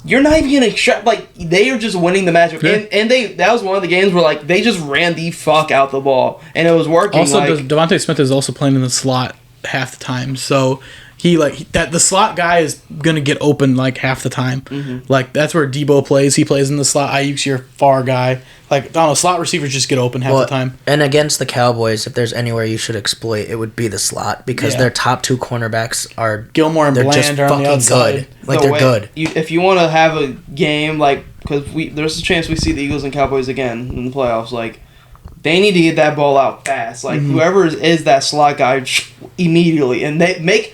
you're not even getting shot. Like, they are just winning the matchup. Yeah. And that was one of the games where, like, they just ran the fuck out the ball. And it was working. Also, Devontae Smith is also playing in the slot half the time. So, the slot guy is going to get open, like, half the time. Mm-hmm. Like, that's where Debo plays. He plays in the slot. Ayuk's your far guy. Like, I don't know, slot receivers just get open half the time. And against the Cowboys, if there's anywhere you should exploit, it would be the slot because their top 2 cornerbacks are Gilmore and Bland are on the outside. Good. Like, they're good. If you want to have a game, like, because there's a chance we see the Eagles and Cowboys again in the playoffs, like, they need to get that ball out fast. Like, whoever is that slot guy, immediately. And they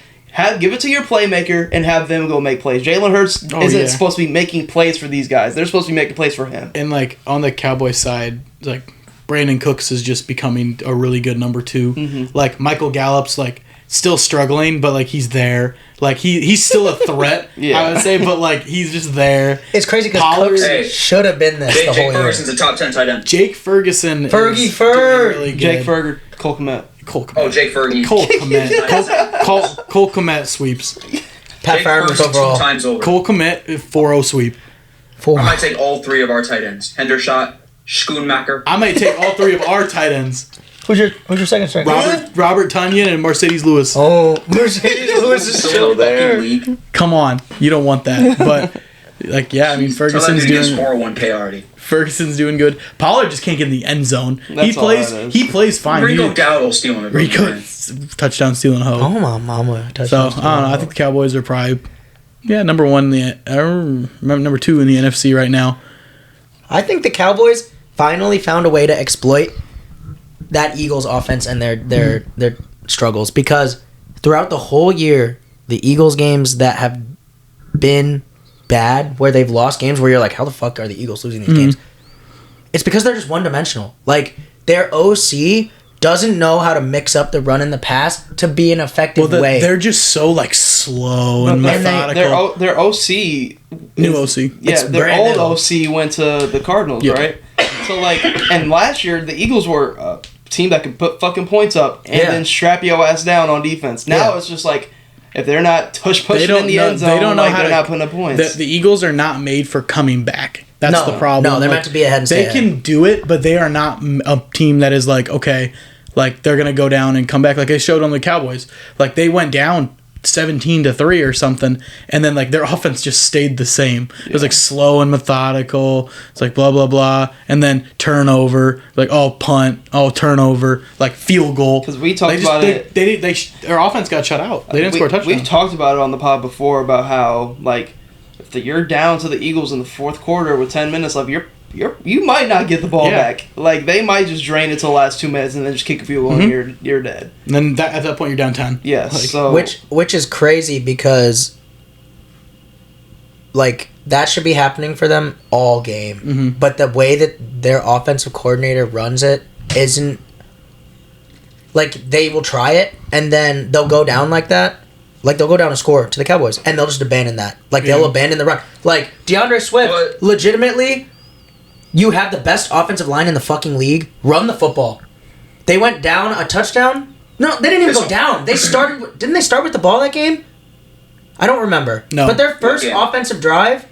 give it to your playmaker and have them go make plays. Jalen Hurts isn't supposed to be making plays for these guys. They're supposed to be making plays for him. And, like, on the Cowboys side, like, Brandon Cooks is just becoming a really good number 2. Mm-hmm. Like, Michael Gallup's, like, still struggling, but, like, he's there. Like, he's still a threat, I would say, but, like, he's just there. It's crazy because Cooks should have been this the whole year. Jake Ferguson's a top 10 tight end. Jake Ferguson Fergie Ferg. Really good. Jake Ferg, Cole Kmet. Oh, Jake Fergie. Cole Kmet. Cole Kmet sweeps. Pat Farmer's overall. 2 times over. Cole Kmet 4-0 sweep. I might take all 3 of our tight ends. Hendershot, Schoonmaker. I might take all 3 of our tight ends. Who's your second string? Robert Tonyan and Mercedes Lewis. Oh, Mercedes Lewis is still there. Come on, you don't want that. But, like, yeah, I mean, Ferguson's doing 401k already. Ferguson's doing good. Pollard just can't get in the end zone. He plays fine. Rico Dowdle stealing a touchdown stealing hoe. Oh my mama! So I don't know. I think the Cowboys are probably number 1 number 2 in the NFC right now. I think the Cowboys finally found a way to exploit that Eagles offense and their struggles because throughout the whole year, the Eagles games that have been bad, where they've lost games where you're like, how the fuck are the Eagles losing these games? It's because they're just one-dimensional. Like, their OC doesn't know how to mix up the run and the pass to be an effective way. They're just so, like, slow and methodical. Their OC... New OC. Yeah, their old OC went to the Cardinals, right? So, like, and last year, the Eagles were a team that could put fucking points up and then strap your ass down on defense. Now it's just like... If they're not pushing in the end zone, they're not putting up points. The Eagles are not made for coming back. That's the problem. No, they're meant to be ahead and stay ahead. They can do it, but they are not a team that is like, okay, like they're going to go down and come back like they showed on the Cowboys. Like they went down 17-3 or something, and then like their offense just stayed the same. It was like slow and methodical. It's like blah blah blah, and then turnover, like punt, turnover, like field goal. Because we talked about it. Their offense got shut out. They didn't score a touchdown. We've talked about it on the pod before about how like if you're down to the Eagles in the fourth quarter with 10 minutes left, you might not get the ball back. Like they might just drain it to the last 2 minutes and then just kick a field goal and you're dead. And then at that point you're down 10. Yes. Which is crazy because like that should be happening for them all game. Mm-hmm. But the way that their offensive coordinator runs it isn't like they will try it and then they'll go down like that. Like they'll go down and score to the Cowboys and they'll just abandon that. Like they'll abandon the run. Like DeAndre Swift, legitimately, you have the best offensive line in the fucking league. Run the football. They went down a touchdown. No, they didn't even go down. They started. Didn't they start with the ball that game? I don't remember. No. But their first offensive drive,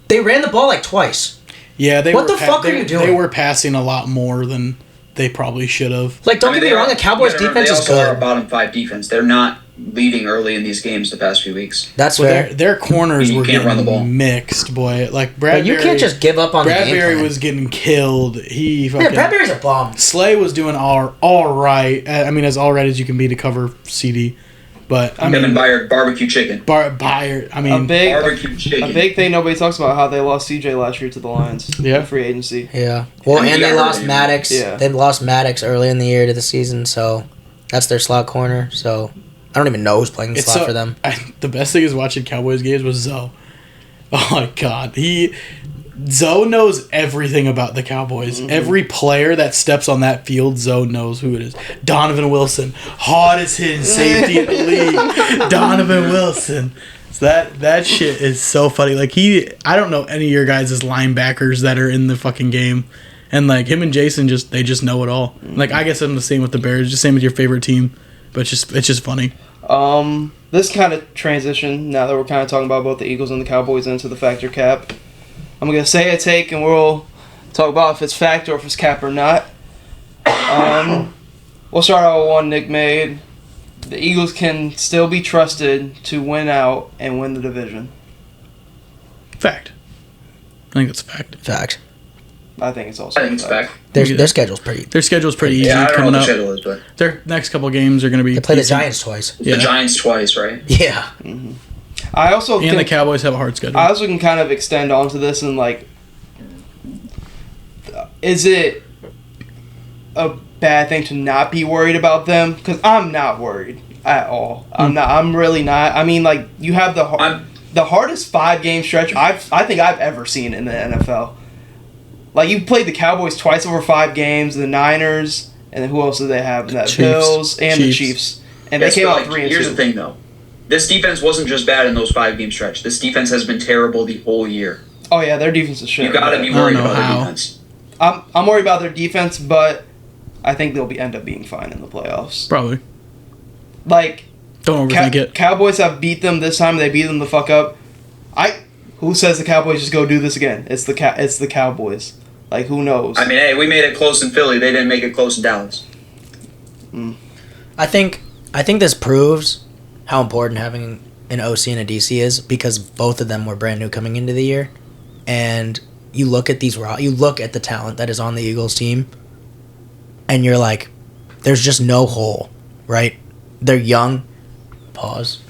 they ran the ball like twice. Yeah, what the fuck are you doing? They were passing a lot more than they probably should have. Like, don't get me wrong, the Cowboys defense is good. They also are a bottom 5 defense. They're not leading early in these games the past few weeks. That's fair. Their corners were run the ball. getting mixed, boy. Like Bradbury, but you can't just give up on the game plan. Bradbury was getting killed. Bradbury's a bum. Slay was doing all right. I mean, as all right as you can be to cover CD. But Kevin Byard, barbecue chicken. Byard. I mean, barbecue chicken. A big thing nobody talks about how they lost CJ last year to the Lions. Yeah, free agency. Yeah. Well, and they lost Maddox. Yeah. They lost Maddox early in the year to the season, so that's their slot corner. So I don't even know who's playing the slot for them. The best thing is watching Cowboys games was Zoe. Oh my god, Zoe knows everything about the Cowboys. Mm-hmm. Every player that steps on that field, Zoe knows who it is. Donovan Wilson, hardest hitting safety in the league. Donovan Wilson. So that shit is so funny. Like I don't know any of your guys' linebackers that are in the fucking game, and like him and Jason they just know it all. Mm-hmm. Like I guess I'm the same with the Bears, just same with your favorite team, but it's just funny. This kind of transition now that we're kind of talking about both the Eagles and the Cowboys into the factor cap. I'm going to say a take, and we'll talk about if it's fact or if it's cap or not. We'll start out with one Nick made. The Eagles can still be trusted to win out and win the division. Fact. I think that's a fact. Fact. I think it's also fact. Their schedule's pretty easy I don't coming know what up. the schedule is, but their next couple games are going to be... They play the Giants twice. The Giants twice, right? Yeah. Mm-hmm. I also the Cowboys have a hard schedule. I also can kind of extend onto this and like, is it a bad thing to not be worried about them? Because I'm not worried at all. I'm really not. I mean, like you have the hardest 5-game stretch I think I've ever seen in the NFL. Like you played the Cowboys twice over 5 games, the Niners, and then who else do they have? The Bills and the Chiefs, and they came out 3-2. Here's the thing, though. This defense wasn't just bad in those 5-game stretch. This defense has been terrible the whole year. Oh yeah, their defense is shit. You gotta be worried about their defense. I'm worried about their defense, but I think they'll end up being fine in the playoffs. Probably. Like, don't overthink it. Cowboys have beat them this time. They beat them the fuck up. Who says the Cowboys just go do this again? It's the Cowboys. Like, who knows? I mean, hey, we made it close in Philly. They didn't make it close in Dallas. I think this proves how important having an OC and a DC is because both of them were brand new coming into the year, and you look at the talent that is on the Eagles team, and you're like, there's just no hole, right? They're young. Pause.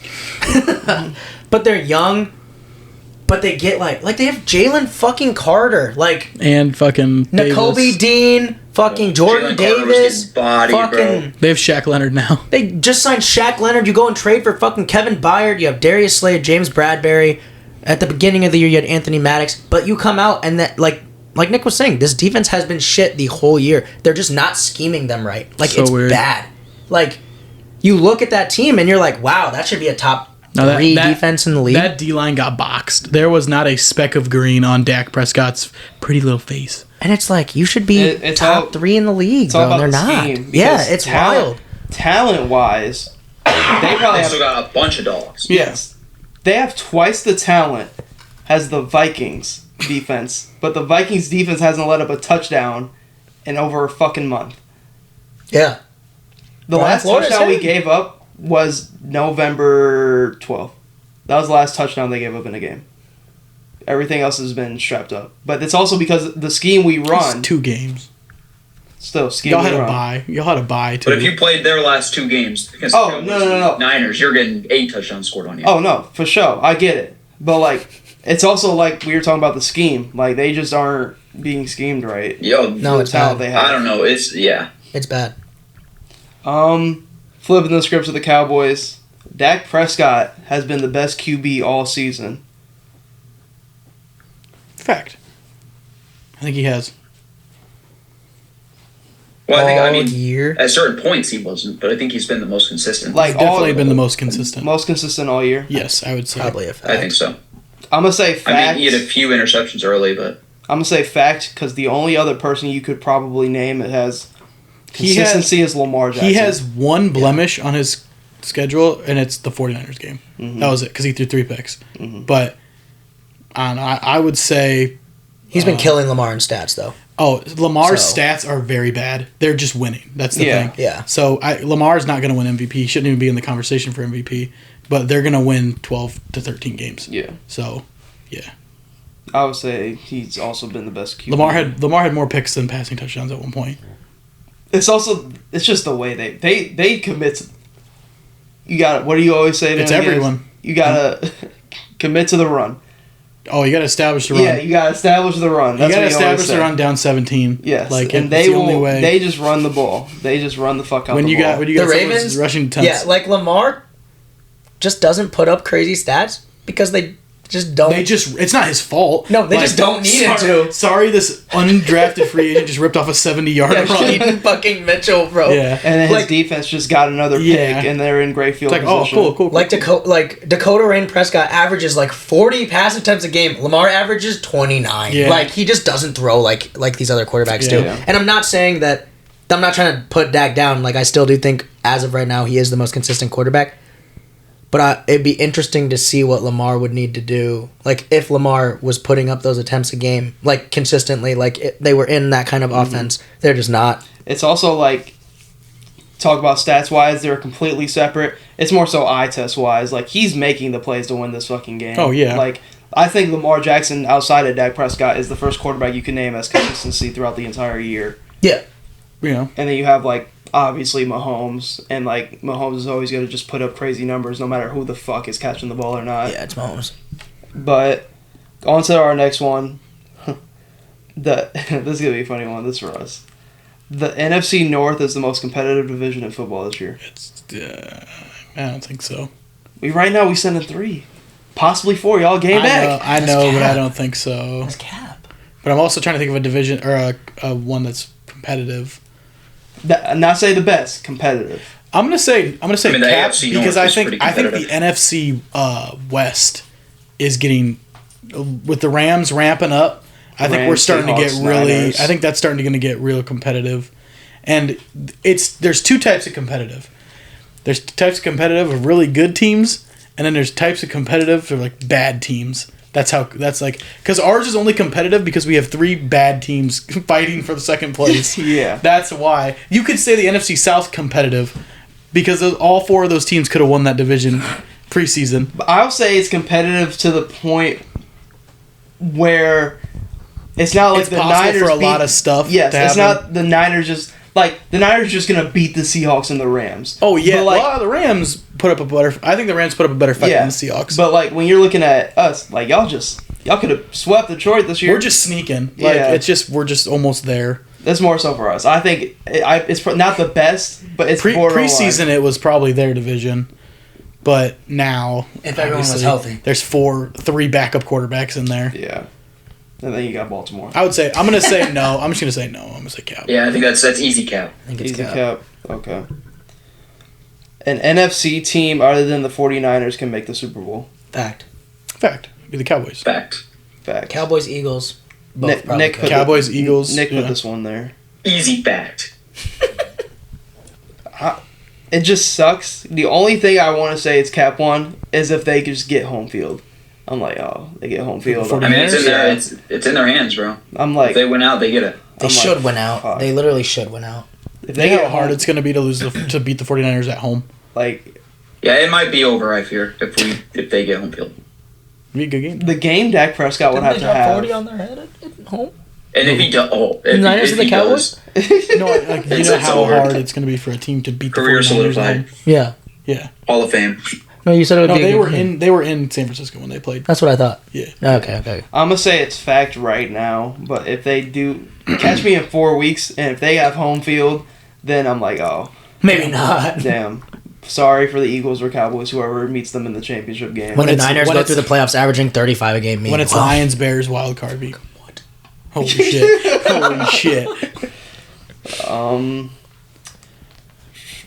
But they're young. But they get like they have Jalen fucking Carter, like and fucking Nakobe Dean, fucking Jordan Davis, fucking. They have Shaq Leonard now. They just signed Shaq Leonard. You go and trade for fucking Kevin Byard. You have Darius Slade, James Bradbury. At the beginning of the year, you had Anthony Maddox. But you come out and that like Nick was saying, this defense has been shit the whole year. They're just not scheming them right. Like so it's weird. Bad. Like you look at that team and you're like, wow, that should be a top. That defense in the league. That D-line got boxed. There was not a speck of green on Dak Prescott's pretty little face. And it's like, you should be top 3 in the league, bro. They're not. Yeah, it's wild. Talent-wise, they probably also got a bunch of dogs. Yes. They have twice the talent as the Vikings defense, but the Vikings defense hasn't let up a touchdown in over a fucking month. Yeah. The last touchdown we gave up was November 12th. That was the last touchdown they gave up in a game. Everything else has been strapped up. But it's also because the scheme we run... It's 2 games. Still, scheme Y'all had a bye. Y'all had a bye, too. But if you played their last 2 games against the no. Niners, you're getting 8 touchdowns scored on you. Oh, no, for sure. I get it. But, like, it's also like we were talking about the scheme. Like, they just aren't being schemed right. Yo, no, it's bad. They have. I don't know. It's bad. Flipping the script to the Cowboys, Dak Prescott has been the best QB all season. Fact. I think he has. Well, I mean, year. at certain points he wasn't, but I think he's been the most consistent. Like Definitely been the most consistent. Most consistent all year. Yes, I would say. Probably a fact. I think so. I'm gonna say fact. I mean, he had a few interceptions early, but I'm gonna say fact because the only other person you could probably name that has consistency is Lamar Jackson. He has one blemish on his schedule, and it's the 49ers game. Mm-hmm. That was it, because he threw 3 picks. Mm-hmm. But I don't know, I would say... He's been killing Lamar in stats, though. Oh, Lamar's So- stats are very bad. They're just winning. That's the thing. Yeah. So Lamar's not going to win MVP. He shouldn't even be in the conversation for MVP. But they're going to win 12 to 13 games. Yeah. So, yeah. I would say he's also been the best QB. Lamar had more picks than passing touchdowns at one point. It's just the way they commit to, you got what do you always say to It's them again? everyone. You gotta commit to the run. Oh, you got to establish the run. Yeah, you gotta establish the run. That's you got to what establish always the run down 17. Yes, Like, and it's they the only will. way. They just run the ball. They just run the fuck out when the you ball. got The someone Ravens, rushing attempts. yeah, like Lamar just doesn't put up crazy stats because they just don't. It's not his fault. No, they just don't need it to. Sorry, this undrafted free agent just ripped off a 70-yard yeah, run. Keaton fucking Mitchell, bro. Yeah. and then his like- defense just got another Yeah. pick, and they're in great field It's like, position. oh, cool. Like Dakota Rain Prescott averages like 40 pass attempts a game. Lamar averages 29. Yeah. Like he just doesn't throw like these other quarterbacks do. Yeah. And I'm not saying that. I'm not trying to put Dak down. Like I still do think as of right now he is the most consistent quarterback. But it'd be interesting to see what Lamar would need to do. Like if Lamar was putting up those attempts a game like consistently, like they were in that kind of offense. They're just not. It's also like, talk about stats wise, they're completely separate. It's more so eye test wise. Like he's making the plays to win this fucking game. Oh, yeah. Like I think Lamar Jackson outside of Dak Prescott is the first quarterback you can name as consistency throughout the entire year. Yeah. You know, And then you have like obviously Mahomes, and like Mahomes is always going to just put up crazy numbers no matter who the fuck is catching the ball or not. Yeah, it's Mahomes. But on to our next one. This is gonna be a funny one. This is for us. The NFC North is the most competitive division in football this year. it's. I don't think so. Right now we send in 3, possibly 4. Y'all game back. I That's know, but cap. I don't think so. That's cap. But I'm also trying to think of a division or a one that's competitive. Not say the best, competitive. I'm gonna say I mean, the cap AFC because North I is think pretty the NFC West is getting with the Rams ramping up. I think we're Rams, starting to get Seahawks, really. Niners. I think that's starting to get real competitive, and there's 2 types of competitive. There's types of competitive of really good teams, and then there's types of competitive of like bad teams. That's like because ours is only competitive because we have 3 bad teams fighting for the second place. Yeah. That's why you could say the NFC South competitive because all 4 of those teams could have won that division preseason. But I'll say it's competitive to the point where it's not like It's the possible Niners for a beat- lot of stuff. Yes, to it's happen. not the Niners just like the Niners just gonna beat the Seahawks and the Rams. Oh yeah, But, like, well, the Rams put up a better. I think the Rams put up a better fight than the Seahawks. But like when you're looking at us, like y'all could have swept Detroit this year. we're just sneaking. Like Yeah. we're just almost there. That's more so for us. I think it's not the best, but it's borderline. Preseason, it was probably their division, but now If everyone was obviously, healthy. there's 3 backup quarterbacks in there. Yeah, and then you got Baltimore. I would say I'm gonna say no. I'm just gonna say no. I'm gonna say cap. Yeah, I think that's easy cap. I think it's Easy cap. cap. Okay. An NFC team other than the 49ers can make the Super Bowl. Fact. Fact. Be the Cowboys. Fact. Fact. Cowboys, Eagles. Both probably Nick could. put Cowboys, Eagles, Nick put yeah. this one there. Easy fact. It just sucks. The only thing I want to say it's cap one is if they could just get home field. I'm like, oh, they get home field. For the I mean, it's in their Yeah. it's in their hands, bro. I'm If like, they win out, they get it. They I'm should like, win out. fuck. They literally should win out. if They they know get how hard home, it's gonna be to beat the 49ers at home. like Yeah, it might be over. I fear if they get home field. Be a good game. the game Dak Prescott would have to have. 40 on their head at home? And if he does, if Niners if and the he Cowboys? does, No, like you It's know how over. hard it's gonna be for a team to beat the career 49ers at solidified, home. Yeah. Yeah. Hall of Fame. No, you said it would No, be a they good were game. they were in San Francisco when they played. That's what I thought. Yeah. Okay. I'm gonna say it's fact right now, but if they do catch me in 4 weeks, and if they have home field, then I'm like, oh, Maybe not. damn. sorry for the Eagles or Cowboys, whoever meets them in the championship game. When the Niners go through the playoffs averaging 35 a game. When it's Lions, Bears, wild card week. What? Holy shit. Holy shit.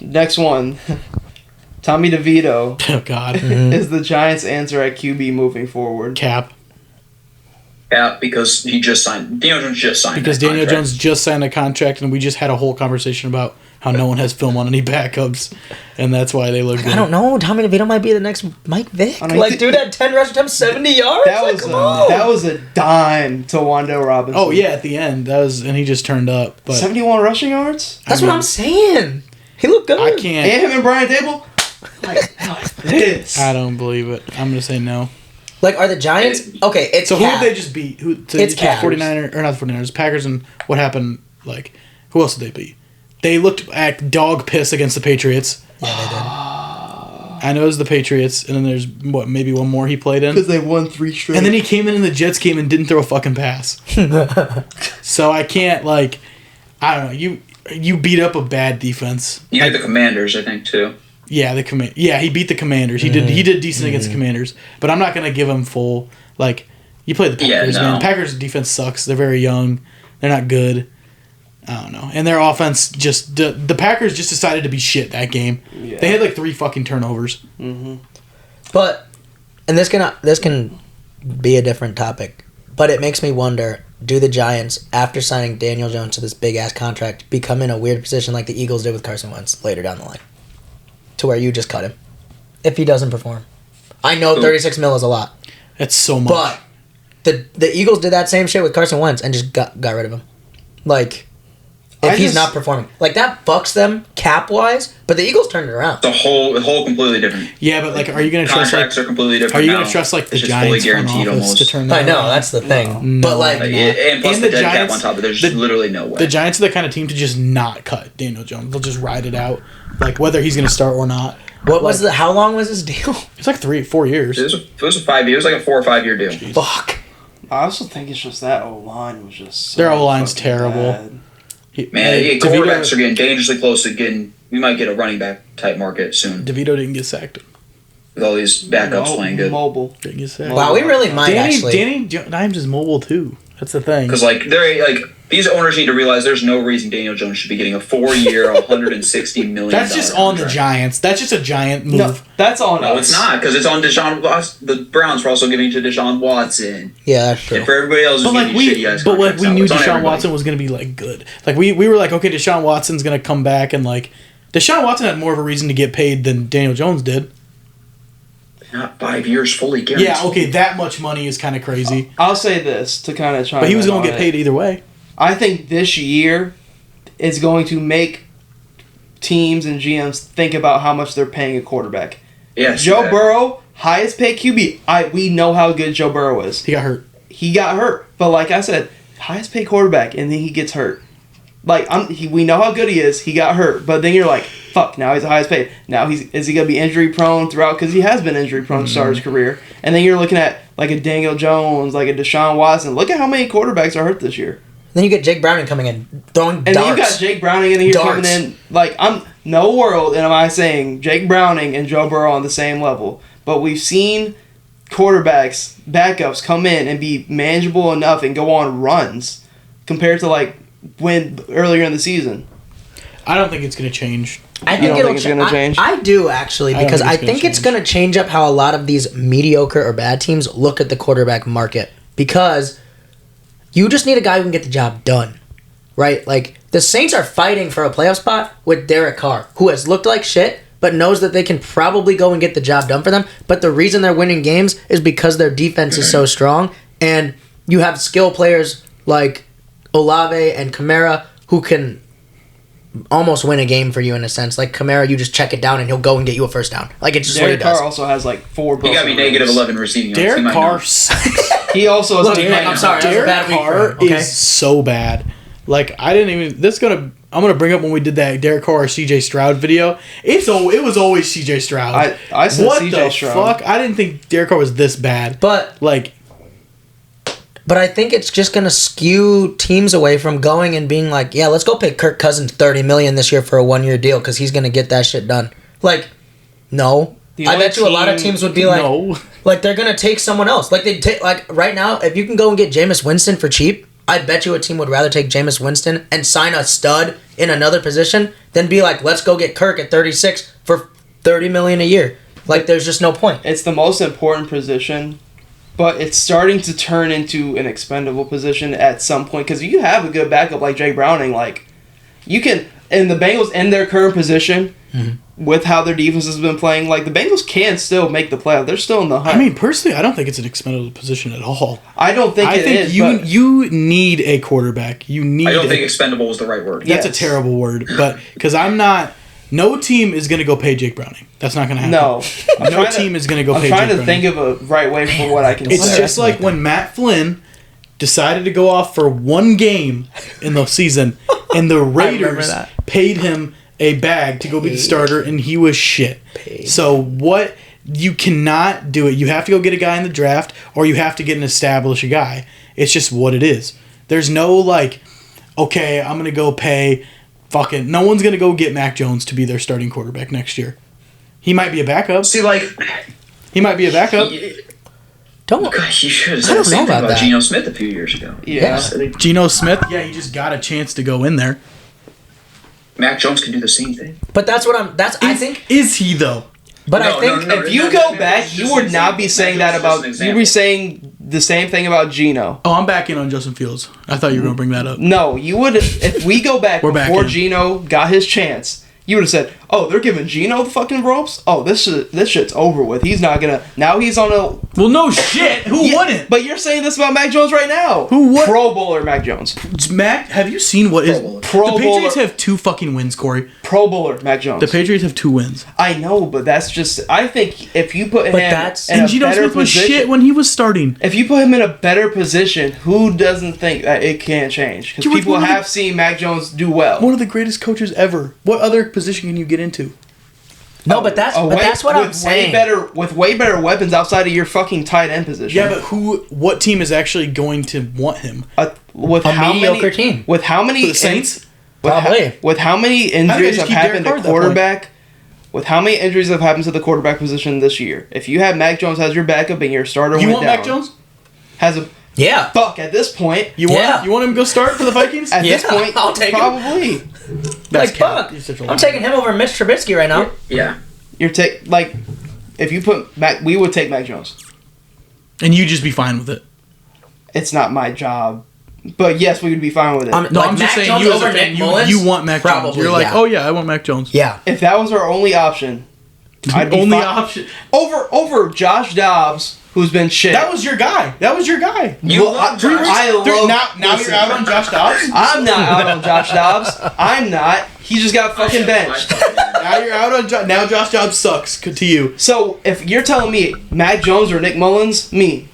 Next one. Tommy DeVito Oh, God. is the Giants' answer at QB moving forward. Cap. Yeah, because he just signed. Daniel Jones just signed. Because Daniel Jones just signed a contract, and we just had a whole conversation about how no one has film on any backups, and that's why they look good. I don't know. Tommy DeVito might be the next Mike Vick. I mean, Like, dude had 10 rush attempts, 70 yards. That was a dime to Wando Robinson. Oh, yeah, at the end. And he just turned up. But 71 rushing yards? That's what I'm saying. He looked good. I can't. And him and Brian Dable? Like this. I don't believe it. I'm going to say no. Like, are the Giants... Okay, it's So Cap. who did they just beat? It's Packers. 49ers, or not the 49ers, Packers, and what happened, like, who else did they beat? They looked at dog piss against the Patriots. Yeah, they did. I know it was the Patriots, and then there's, maybe one more he played in? Because they won 3 straight. And then he came in the Jets game and didn't throw a fucking pass. So I can't, like, I don't know, you beat up a bad defense. You had the Commanders, I think, too. Yeah, he beat the Commanders. He did decent against the Commanders, but I'm not gonna give him full. Like, you play the Packers, man. The Packers' defense sucks. They're very young. They're not good. I don't know. And their offense just the Packers just decided to be shit that game. Yeah. They had like 3 fucking turnovers. Mm-hmm. But, and this can be a different topic, but it makes me wonder: do the Giants, after signing Daniel Jones to this big ass contract, become in a weird position like the Eagles did with Carson Wentz later down the line? To where you just cut him if he doesn't perform. I know $36 million is a lot. That's so much. But the Eagles did that same shit with Carson Wentz and just got rid of him. Like, if he's not performing. Like, that fucks them cap-wise, but the Eagles turned it around. The whole completely different. Yeah, but, like, are you going to trust, contracts are completely different Are you going to trust, like, the it's Giants fully guaranteed almost to turn that I know, around? that's the thing. No. But, like... and plus and the the dead cap Giants- on top of it, there's literally no way. The Giants are the kind of team to just not cut Daniel Jones. They'll just ride it out, like, whether he's going to start or not. How long was his deal? It's like 3-4 years. It was a 5 years, like a 4 or 5 year deal. Jeez. Fuck. I also think it's just that O-line was just so Their O-line's fucking terrible. bad. Quarterbacks are getting dangerously close to getting. We might get a running back type market soon DeVito didn't get sacked. with all these backups playing good. Mobile. Didn't get sacked. Wow, we really might actually... Danny Dimes is mobile too. That's the thing. Because these owners need to realize there's no reason Daniel Jones should be getting a 4-year, $160 million. That's just on the Giants. That's just a Giant move. No, that's on No, us. it's not, because it's on Deshaun Watson. The Browns were also giving it to Deshaun Watson. Yeah, that's true. And for everybody else, But like we knew Deshaun Watson was going to be like good. Like we were like, okay, Deshaun Watson's going to come back, and like Deshaun Watson had more of a reason to get paid than Daniel Jones did. Not 5 years fully guaranteed. Yeah, okay, that much money is kind of crazy. I'll say this to kind of try. But he was going to get paid either way. I think this year is going to make teams and GMs think about how much they're paying a quarterback. Yes, Joe Burrow, highest paid QB. We know how good Joe Burrow is. He got hurt. But like I said, highest paid quarterback, and then he gets hurt. Like we know how good he is. He got hurt, but then you're like, fuck. Now he's the highest paid. Now is he gonna be injury prone throughout? Because he has been injury prone to start his career. And then you're looking at like a Daniel Jones, like a Deshaun Watson. Look at how many quarterbacks are hurt this year. Then you get Jake Browning coming in, throwing And darts. then you got Jake Browning in here coming in. Like, I'm no world am I saying Jake Browning and Joe Burrow on the same level. But we've seen quarterbacks, backups come in and be manageable enough and go on runs compared to like when earlier in the season. I don't think it's going to change. I think it's going to change? I do, actually, because I think it's going to change up how a lot of these mediocre or bad teams look at the quarterback market. Because you just need a guy who can get the job done, right? Like, the Saints are fighting for a playoff spot with Derek Carr, who has looked like shit, but knows that they can probably go and get the job done for them. But the reason they're winning games is because their defense is so strong, and you have skill players like Olave and Kamara who can almost win a game for you in a sense. Like Kamara, you just check it down and he'll go and get you a first down. Like, it's just Derek what he does. Carr also has like 4 He got me negative 11 receiving yards. Derek Carr sucks. He also has Look, like, I'm sorry. That was a Derek bad week for Carr him, okay? is so bad. Like, I didn't even... I'm gonna bring up when we did that Derek Carr or CJ Stroud video. It was always CJ Stroud. I said what CJ the Stroud. fuck? I didn't think Derek Carr was this bad. But like, I think it's just going to skew teams away from going and being like, yeah, let's go pay Kirk Cousins $30 million this year for a 1-year deal because he's going to get that shit done. Like, No. The I only bet you a lot of teams would be like, No. like they're gonna take someone else. Like they take like right now, if you can go and get Jameis Winston for cheap, I bet you a team would rather take Jameis Winston and sign a stud in another position than be like, let's go get Kirk at 36 for $30 million a year. Like there's just no point. It's the most important position, but it's starting to turn into an expendable position at some point because you have a good backup like Jake Browning. Like you can, and the Bengals in their current position. Mm-hmm. With how their defense has been playing, like the Bengals can still make the playoffs. They're still in the hunt. I mean, personally, I don't think it's an expendable position at all. I don't think it is. You need a quarterback. I don't think expendable is the right word. That's a terrible word, but because no team is going to go pay Jake Browning. That's not going to happen. No, no team is going to go pay Jake Browning. I'm trying to think of a right way for what I can say. It's just like when Matt Flynn decided to go off for one game in the season, and the Raiders paid him a bag to go be the starter, and he was shit. So what? You cannot do it. You have to go get a guy in the draft, or you have to get an established guy. It's just what it is. There's no like, okay, I'm gonna go pay fucking. No one's gonna go get Mac Jones to be their starting quarterback next year. He might be a backup. See, like, he might be a backup. God, you should have said the same thing about Geno Smith a few years ago. Yeah. Geno Smith. Yeah, he just got a chance to go in there. Mac Jones can do the same thing. But that's what I think. Is he though? But I think if you go back, you would not be saying that about. You'd be saying the same thing about Geno. Oh, I'm back in on Justin Fields. I thought you were going to bring that up. No, you would. If we go back before Geno got his chance, you would have said, "Oh, they're giving Geno the fucking ropes. Oh, this shit's over with. He's not gonna. Now he's on a. Well, no shit. Who wouldn't? But you're saying this about Mac Jones right now. Who would? Pro Bowler Mac Jones. Mac, have you seen what is? The Patriots have 2 fucking wins, Corey. Pro Bowler Mac Jones. The Patriots have 2 wins. I know, but that's just. I think if you put him in a Geno better Smith was position, shit when he was starting. If you put him in a better position, who doesn't think that it can change? Because people have seen Mac Jones do well. One of the greatest coaches ever. What other position can you get into? No, but that's what I'm saying. With way better weapons outside of your fucking tight end position. Yeah, but what team is actually going to want him? With a how mediocre many, team. With how many the Saints? Probably. With how many injuries have happened to quarterback? With how many injuries have happened to the quarterback position this year? If you have Mac Jones as your backup and your starter went down. Mac Jones? Yeah. Fuck, at this point. You want him to go start for the Vikings? At this point, I'll take probably. Him. Like, fuck. I'm taking him over Mitch Trubisky right now. Yeah. If you put Mac, we would take Mac Jones. And you'd just be fine with it. It's not my job. But yes, we would be fine with it. I'm just saying, you as a fan, you want Mac Jones. You're like, oh yeah, I want Mac Jones. Yeah. If that was our only option, I'd be only option over Josh Dobbs, who's been shit. That was your guy. I love now you're out on Josh Dobbs? I'm not out on Josh Dobbs. I'm not. He just got fucking benched. Now you're out on now Josh Dobbs sucks to you. So if you're telling me Mac Jones or Nick Mullins, me.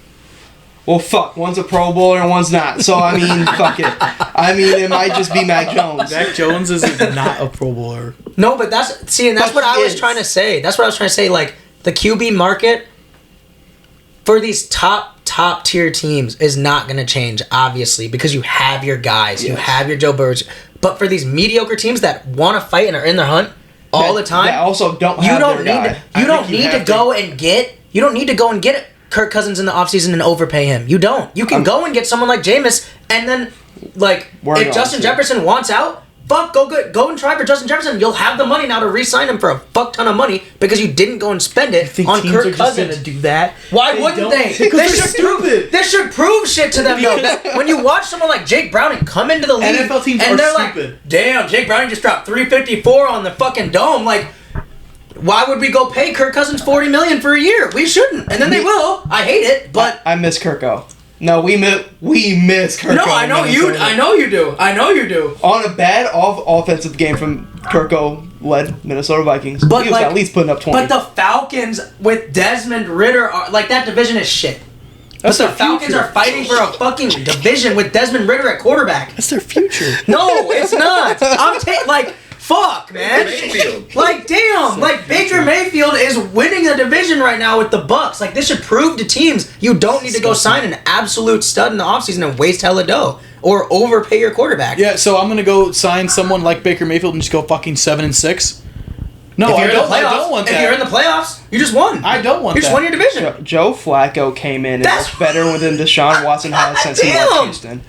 Well, fuck. One's a Pro Bowler and one's not. So, I mean, fuck it. I mean, it might just be Mac Jones. Mac Jones is not a Pro Bowler. No, but that's what I was trying to say. That's what I was trying to say. Like, the QB market for these top tier teams is not going to change, obviously, because you have your guys. Yes. You have your Joe Burrows. But for these mediocre teams that want to fight and are in the hunt all the time, that also don't have their guy. You don't need to go and get Kirk Cousins in the offseason and overpay him. You don't. You can go and get someone like Jameis, and then, like, if Justin Jefferson wants out, go and try for Justin Jefferson. You'll have the money now to re-sign him for a fuck ton of money because you didn't go and spend it on Kirk Cousins. Just do that? Why wouldn't they? Because they're stupid. This should prove shit to them, though. When you watch someone like Jake Browning come into the league, NFL teams and they're stupid. Like, damn, Jake Browning just dropped 354 on the fucking dome. Like, why would we go pay Kirk Cousins $40 million for a year? We shouldn't, and then they will. I hate it, but I miss Kirko. No, we miss Kirko. No, I know you. I know you do. On a bad offensive game from Kirko-led Minnesota Vikings, but he was at least putting up 20. But the Falcons with Desmond Ridder are like that division is shit. But the Falcons are fighting for a fucking division with Desmond Ridder at quarterback. That's their future. No, it's not. Fuck, man. Like, damn. Like, Baker Mayfield is winning the division right now with the Bucks. Like, this should prove to teams you don't need to go sign an absolute stud in the offseason and waste hella dough. Or overpay your quarterback. Yeah, so I'm going to go sign someone like Baker Mayfield and just go fucking 7-6. No, If you're I in the don't. I playoffs- don't want that. If you're in the playoffs, you just won. I don't want You just that. won your division. Joe Flacco came in and That's- was better than Deshaun Watson has since he left Damn. Houston.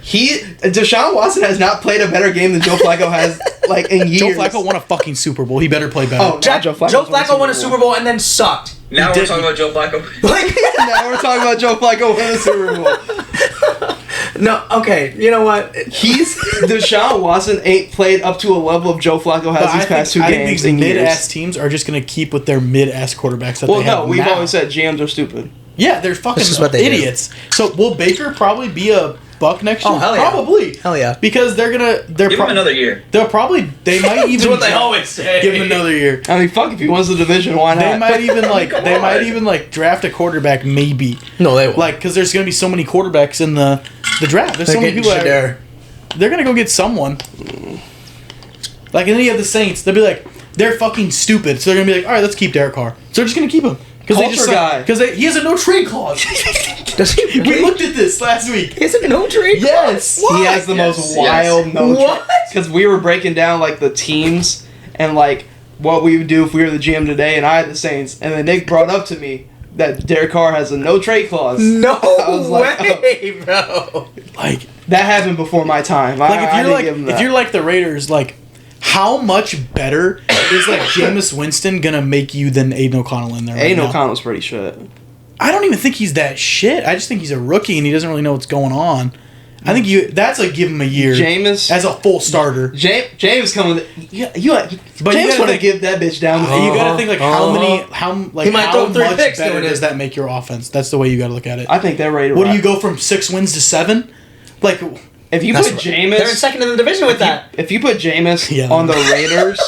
Deshaun Watson has not played a better game than Joe Flacco has like in years. Joe Flacco won a fucking Super Bowl. He better play better. Oh, Jack, Joe Joe Flacco's Flacco won a Super Bowl and then sucked. Now we're didn't. talking about Joe Flacco. Like, Now we're talking about Joe Flacco winning the Super Bowl. no, okay, you know what? Deshaun Watson ain't played up to a level of Joe Flacco has But these past two I think games these in mid-ass years. teams are just going to keep with their mid-ass quarterbacks that Well, they have no, we've now. always said GMs are stupid. Yeah, they're fucking This is what they do. idiots. So will Baker probably be a Buck next year? Oh, hell yeah. Probably. Hell yeah. Because they're Give him another year. they might even That's what they always say. give him another year. I mean, fuck, if he wins the division, why not? They might even draft a quarterback maybe. No, they won't. Like cuz there's going to be so many quarterbacks in the draft. There's They're so many getting people that Shadar. they're going to go get someone. Like and then you have the Saints. They'll be like they're fucking stupid. So they're going to be like, "All right, let's keep Derek Carr." So they're just going to keep him. Culture guy. Because he has a no trade clause. Does he We really? looked at this last week. Is it no trade? Yes. What? He has the Yes, most yes. wild no What? Because we were breaking down like the teams and like what we would do if we were the GM today, and I had the Saints, and then Nick brought up to me that Derek Carr has a no trade clause. No I was like, way, bro. Like That happened before my time. Like I didn't give him if that. you're like the Raiders, like how much better is like Jameis Winston gonna make you than Aiden O'Connell in there? Right Aiden now? O'Connell's pretty shit. I don't even think he's that shit. I just think he's a rookie and he doesn't really know what's going on. I think that's like give him a year Jameis as a full starter. James coming. But James you gotta want to think- give that bitch down. You gotta think like He might how throw 3 much picks better doing does it. that make your offense? That's the way you gotta look at it. I think they're ready to What do rock. you go from 6 wins to 7? Like If you That's put right. They're in Jameis, second in the division with that. if you put Jameis Yeah. on the Raiders,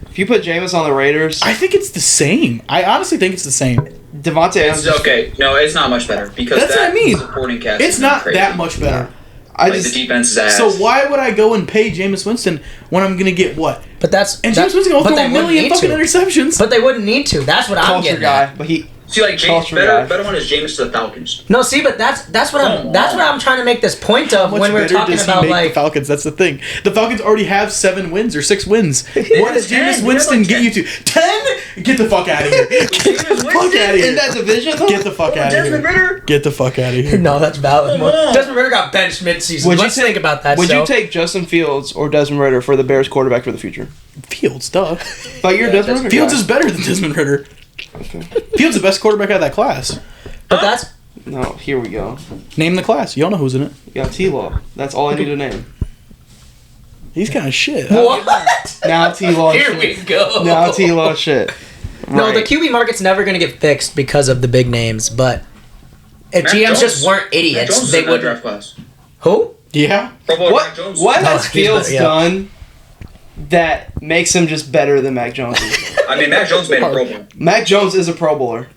if you put Jameis on the Raiders, I think it's the same. I honestly think it's the same. Devontae Adams. It's okay. No, it's not much better because That's what I mean. supporting cast. It's is not crazy. that much better. I Like just the defense is ass. So why would I go and pay Jameis Winston when I'm gonna get what? But that's And that- Jameis Winston gonna but throw they a wouldn't million need fucking to. interceptions. But they wouldn't need to. That's what I'm culture getting guy, at. but he See, like James, culture better guy. better one is James to the Falcons. No, see, but that's what I'm trying to make this point of How much when we're better talking does he about make like the Falcons? That's the thing. The Falcons already have 7 wins or 6 wins. What have does 10. Jameis They Winston have get like you to? 10? Get the fuck out of here. Get the fuck out of in here. that division. Though? Get the fuck out of Desmond here. Ritter. Get the fuck out of here. no, that's valid. Come on. Desmond Ritter got benched mid-season. Would you Let's think about that. Would so. you take Justin Fields or Desmond Ritter for the Bears quarterback for the future? Fields, duh. But you're Desmond Ritter. Fields guy. is better than Desmond Ritter. Okay. Fields is the best quarterback out of that class. But that's No, here we go. Name the class. Y'all know who's in it. You got T-Law. That's all I need to name. He's kind of shit. what? Now T-Law Here shit. we go. Now T-Law shit. No, the Right. QB market's never going to get fixed because of the big names. But if Mac GMs Jones. just weren't Mac idiots, Jones is they in that would. draft class. Who? Yeah. Pro Bowler What Mac Jones. what Oh, has he's Fields better, yeah. done that makes him just better than Mac Jones? is? I mean, Mac Jones made a Pro Bowl. Mac Jones is a Pro Bowler.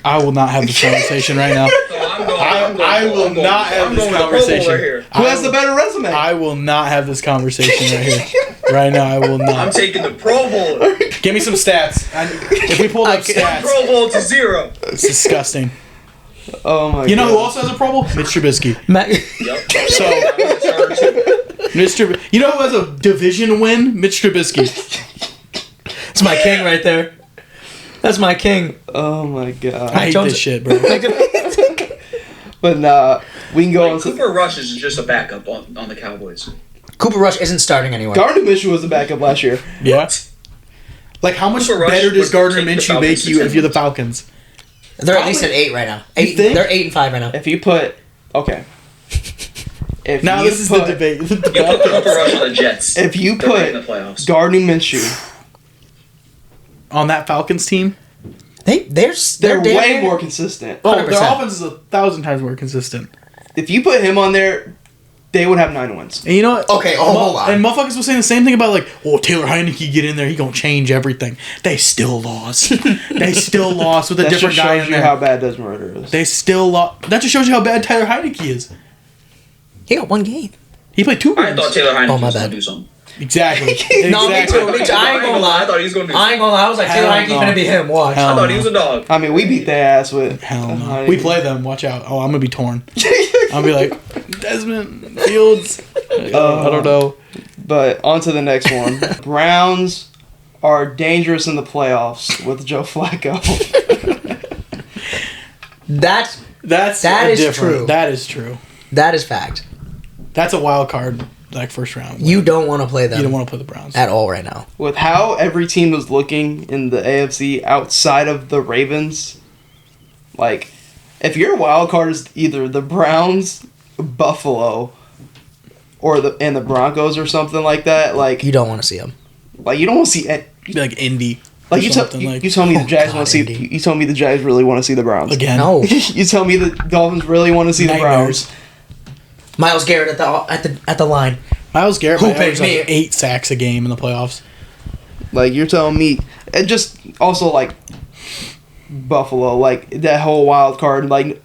I will not have this conversation right now. So I'm going. I will not have this conversation. Here. Who has the better resume? I will not have this conversation right here. Right now, I will I'm not. taking the Pro Bowler. Give me some stats. If we pulled up stats, Pro Bowl to 0. it's disgusting. Oh my god. You know who also has a Pro Bowl? Mitch Trubisky. Yep. So- I'm a starter too. You know who has a division win? Mitch Trubisky. It's my king right there. That's my king. Oh my god. I hate Jones- this shit, bro. But nah, we can go on Like, to Cooper Rush is just a backup on the Cowboys. Cooper Rush isn't starting anywhere. Gardner Minshew was the backup last year. Yeah. Like, how much Cooper Rush better does would Gardner take the Minshew make Falcons you to if you're the 10 Falcons? They're at least at 8 right now. You think? They're 8 and 5 right now. If you put okay. If Now you this is put, the debate. The You put Falcons. Cooper Rush on the Jets. If you They're right in the put playoffs. Gardner Minshew, On that Falcons team? They're they're damn way near- more consistent. Oh, their 100%. offense is 1,000 times more consistent. If you put him on there, they would have 9 wins. And you know what? Okay, hold on. And motherfuckers were saying the same thing about like, oh, Taylor Heineke get in there, he gonna change everything. They still lost. They still lost with a That different just guy shows in you there. how bad Desmond Ritter is. They still lost. That just shows you how bad Taylor Heineke is. He got 1 game. He played 2 I games. thought Taylor Heineke Oh, my was going bad. to do something. Exactly. No, me Exactly. too. Me too. I ain't gonna lie. I thought he was going to do I something. ain't gonna lie. I was like, Taylor Hell Heineke no. gonna be him. Watch. Hell I thought no. he was a dog. I mean, we beat their ass with. Hell no. We play them. Watch out. Oh, I'm gonna be torn. I'll be like, Desmond Fields. I don't know. But on to the next one. Browns are dangerous in the playoffs with Joe Flacco. That is true. That is true. That is fact. That's a wild card, like first round. You don't want to play them. You don't want to play the Browns at all right now. With how every team was looking in the AFC outside of the Ravens, like, if your wild card is either the Browns, Buffalo, or the Broncos or something like that, like, you don't want to see them. Like, you don't want to see be like Indy. Like you told me the Jags want to see. You told me the Jags really want to see the Browns again. No, you tell me the Dolphins really want to see the Browns. Myles Garrett at the line. Myles Garrett pays like 8 sacks a game in the playoffs. Like, you're telling me, and just also like Buffalo, like that whole wild card. Like,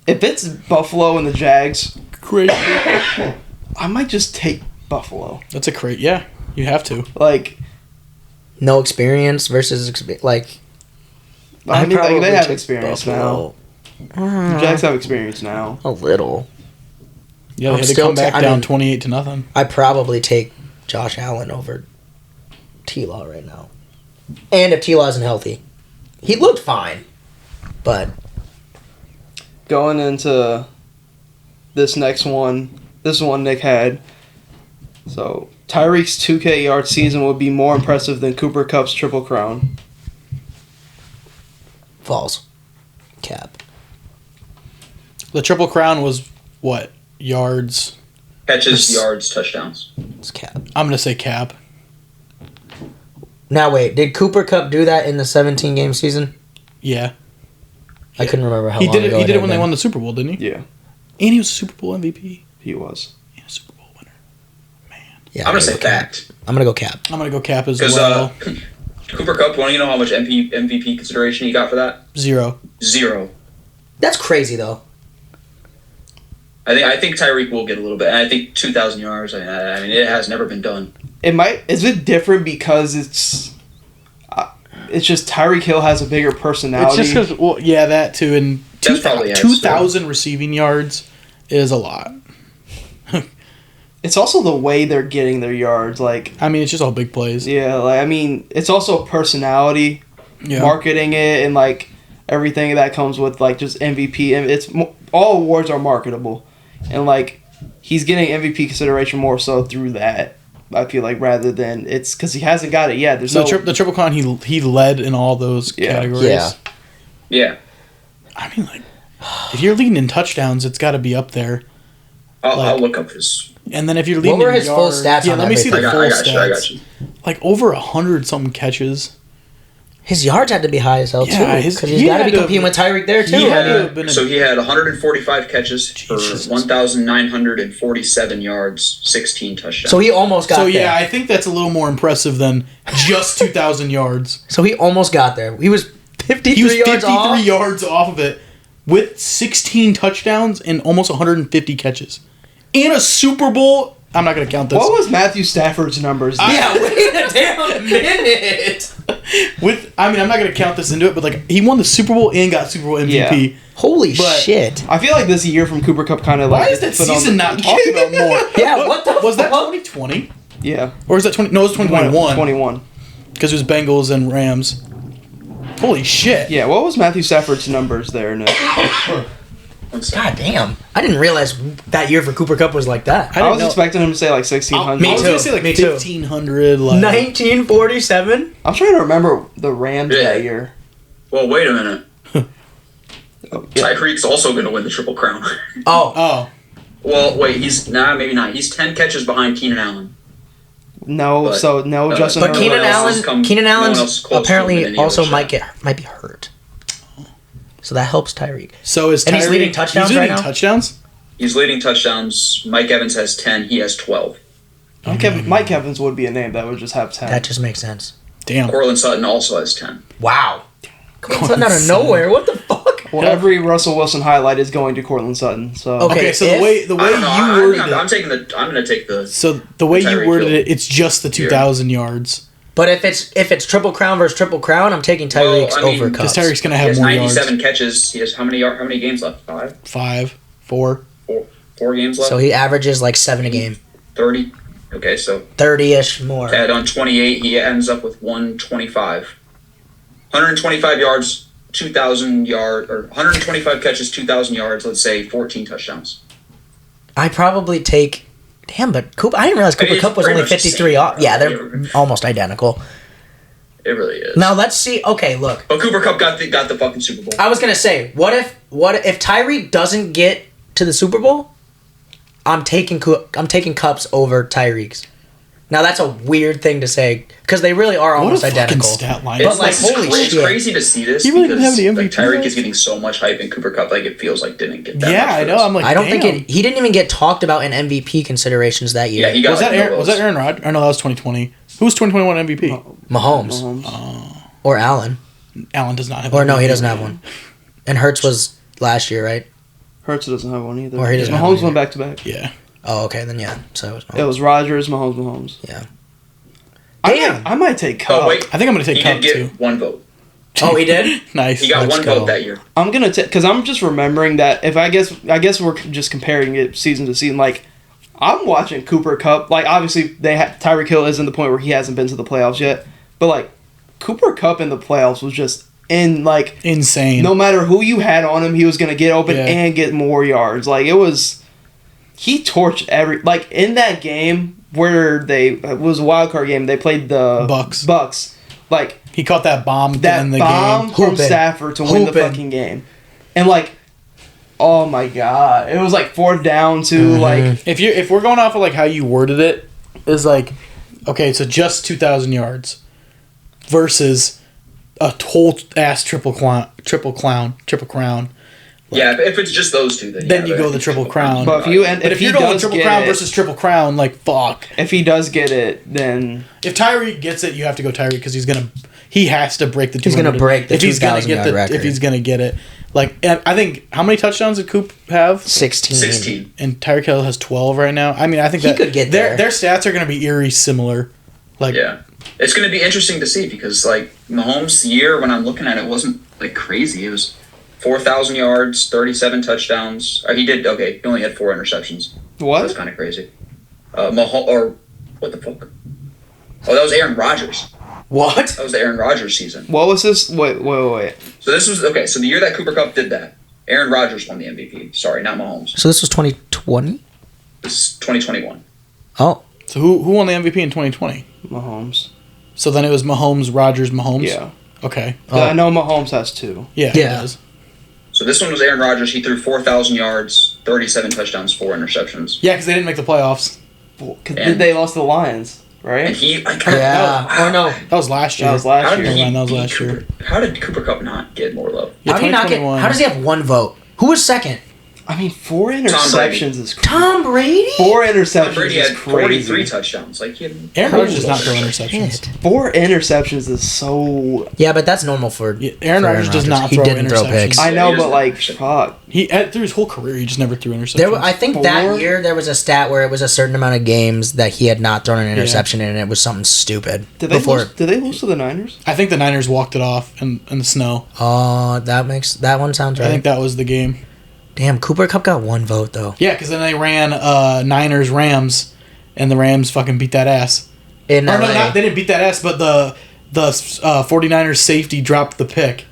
if it's Buffalo and the Jags, great. I might just take Buffalo. That's a great. Yeah, you have to. Like, no experience versus like. I mean, like, they have experience now. The Jags have experience now. A little. Yeah, they had to come back down 28-0. I'd probably take Josh Allen over T-Law right now. And if T-Law isn't healthy. He looked fine, but... Going into this next one, this one Nick had. So, Tyreek's 2K yard season would be more impressive than Cooper Kupp's Triple Crown. False. Cap. The Triple Crown was what? Yards? Catches, yards, touchdowns. It's cap. I'm going to say cap. Now wait, did Cooper Kupp do that in the 17-game season? Yeah. I couldn't remember how he long did it. ago He did it when had they won the Super Bowl, didn't he? Yeah. And he was a Super Bowl MVP. He was. And a Super Bowl winner. Man. Yeah, I'm going to say fact. I'm going to go cap. I'm going to go cap as well. Because Cooper Kupp, want to know how much MVP consideration he got for that? 0. That's crazy, though. I think Tyreek will get a little bit. And I think 2,000 yards, I mean, it has never been done. Is it different because it's just Tyreek Hill has a bigger personality? It's just because, well, yeah, that too. And 2,000 receiving yards is a lot. It's also the way they're getting their yards. Like, I mean, it's just all big plays. Yeah, like, I mean, it's also personality, marketing it, and like everything that comes with like just MVP. And it's all awards are marketable, and like he's getting MVP consideration more so through that. I feel like rather than it's because he hasn't got it yet. There's the Triple Crown. He led in all those categories. Yeah. I mean, like, if you're leading in touchdowns, it's got to be up there. I'll look up his. And then if you're leading, what were his full stats? Yeah, let me see the full stats. I got you. Like over 100-something catches. His yards had to be high as hell too, because he's got to be competing with Tyreek there too. So he had 145 catches for 1,947 yards, 16 touchdowns. So he almost got there. So yeah, I think that's a little more impressive than just 2,000 yards. So he almost got there. He was 53 yards off of it with 16 touchdowns and almost 150 catches. In a Super Bowl, I'm not going to count this. What was Matthew Stafford's numbers? Yeah, wait a damn minute. I'm not going to count this into it, but like he won the Super Bowl and got Super Bowl MVP. Yeah. Holy shit! I feel like this year from Cooper Kupp kind of like. Why is that season not talked about more? Yeah, what the was that 2020? Yeah, or was that 20? No, it was 2021. 21. Because it was Bengals and Rams. Holy shit! Yeah, what was Matthew Stafford's numbers there, Nick? God damn! I didn't realize that year for Cooper Kupp was like that. I was expecting him to say like 1,600. I was going to say like 1,500. Like 1947. I'm trying to remember the Rams that year. Well, wait a minute. Tyreek's also going to win the Triple Crown. Oh. Well, wait. Maybe not. He's 10 catches behind Keenan Allen. Justin. But Keenan Allen's apparently also might be hurt. So that helps Tyreek. So is Tyreek, and he's leading touchdowns right now? He's leading touchdowns. Mike Evans has 10. He has 12. Mike Evans would be a name that would just have 10. That just makes sense. Damn. Cortland Sutton also has 10. Wow. Cortland Sutton out of nowhere. What the fuck? Well, every Russell Wilson highlight is going to Cortland Sutton. So okay, so the way you worded it, I'm going to take the. So the way you worded it, it's just the 2,000 yards. But if it's Triple Crown versus Triple Crown, I'm taking Tyreek's over Kupp. Because Tyreek's going to have more yards. 97 catches. He has how many games left? 5? 4 4 games left. So he averages like 7 a game. 30. Okay, so 30-ish more. add on 28, he ends up with 125. 125 yards, 125 catches, 2,000 yards. Let's say 14 touchdowns. I probably take. Damn, but Cooper. I didn't realize Cooper It's Kupp was pretty only much the 53 same, off. bro. Yeah, they're almost identical. It really is. Now let's see. Okay, look. But Cooper Kupp got the fucking Super Bowl. I was gonna say, what if Tyreek doesn't get to the Super Bowl? I'm taking Kupp's over Tyreek's. Now that's a weird thing to say because they really are almost what a fucking identical. stat line. It's, But, holy it's shit. crazy to see this He really didn't because have any like, MVP Tyreek votes? is getting so much hype and Cooper Kupp, like, it feels like didn't get that Yeah, much I for know. this. I'm like, I don't damn. think he didn't even get talked about in MVP considerations that year. Yeah, he got Was that like, Aaron? Was that Aaron Rodgers? Or no, that was 2020. Who was 2021 MVP? Mahomes or Allen. Allen does not have. Or no, he MVP. doesn't have one. And Hurts was last year, right? Hurts doesn't have one either. Or he doesn't have Mahomes one went back to back. Yeah. Oh, okay, then yeah. So it was Mahomes. It was Rodgers, Mahomes. Yeah. I might take Kupp. Oh wait, I think I'm gonna take he Kupp did get too. one vote. Oh, he did? Nice. He got Let's one go. vote that year. I'm gonna because I'm just remembering that if I guess we're just comparing it season to season. Like I'm watching Cooper Kupp. Like obviously Tyreek Hill isn't the point where he hasn't been to the playoffs yet, but like Cooper Kupp in the playoffs was just Insane. no matter who you had on him, he was gonna get open Yeah. and get more yards. Like he torched like in that game where it was a wild card game. They played the Bucks. Like He caught that bomb that in the bomb game. from Hooping. Stafford to win the Hooping. fucking game, and like, oh my god, it was like 4th down to like If we're going off of like how you worded it, is like, okay, so just 2,000 yards versus a whole ass triple crown. Yeah, if it's just those two, then You go the triple crown. But But if you're going triple crown versus triple crown, like fuck. if he does get it, then If Tyreek gets it, you have to go Tyreek because he has to break the 200. He's gonna break the if he's gonna 2,000 get yard record. If he's gonna get it, like, and I think how many touchdowns did Coop have? 16. 16. And Tyreek Hill has 12 right now. I mean, I think He could get there. their stats are gonna be eerie similar. Like, Yeah, it's going to be interesting to see because like Mahomes' year when I'm looking at it wasn't like crazy. It was 4,000 yards, 37 touchdowns. Or he only had 4 interceptions. That's what? kind of crazy. Or what the fuck? Oh, that was Aaron Rodgers. What? That was the Aaron Rodgers season. What was this? Wait. So this was so the year that Cooper Kupp did that, Aaron Rodgers won the MVP. Sorry, not Mahomes. So this was 2020? This is 2021. Oh. so who won the MVP in 2020? Mahomes. So then it was Mahomes, Rodgers, Mahomes. Yeah. Okay. I know Mahomes has 2. Yeah. Yeah. He does. So this one was Aaron Rodgers. He threw 4,000 yards, 37 touchdowns, 4 interceptions. Yeah, because they didn't make the playoffs. Did they lost to the Lions, And right? he, Yeah. Or no. That was last year. That was last How year. did he That was beat last year. How did Cooper Kupp not get more love? Yeah, How do you not get? 2021. How does he have one vote? Who was second? I mean, 4 Brady. interceptions is crazy. Tom Brady? 4 Tom interceptions Brady is had crazy. 43 touchdowns. Like he had Aaron Rodgers does not throw Shit. interceptions. 4 interceptions is so. Yeah, but that's normal for Yeah, Aaron for Rodgers does not He throw didn't throw interceptions. picks. I Yeah, know, he but like, doesn't- fuck. Through his whole career, he just never threw interceptions. I think 4? that year there was a stat where it was a certain amount of games that he had not thrown an interception in, and it was something stupid. Did they lose to the Niners? I think the Niners walked it off in the snow. Oh, that one sounds I right. think that was the game. Damn, Cooper Kupp got one vote though. Yeah, because then they ran Niners Rams, and the Rams fucking beat that ass. In Or LA. no, they didn't beat that ass, but the 49ers safety dropped the pick,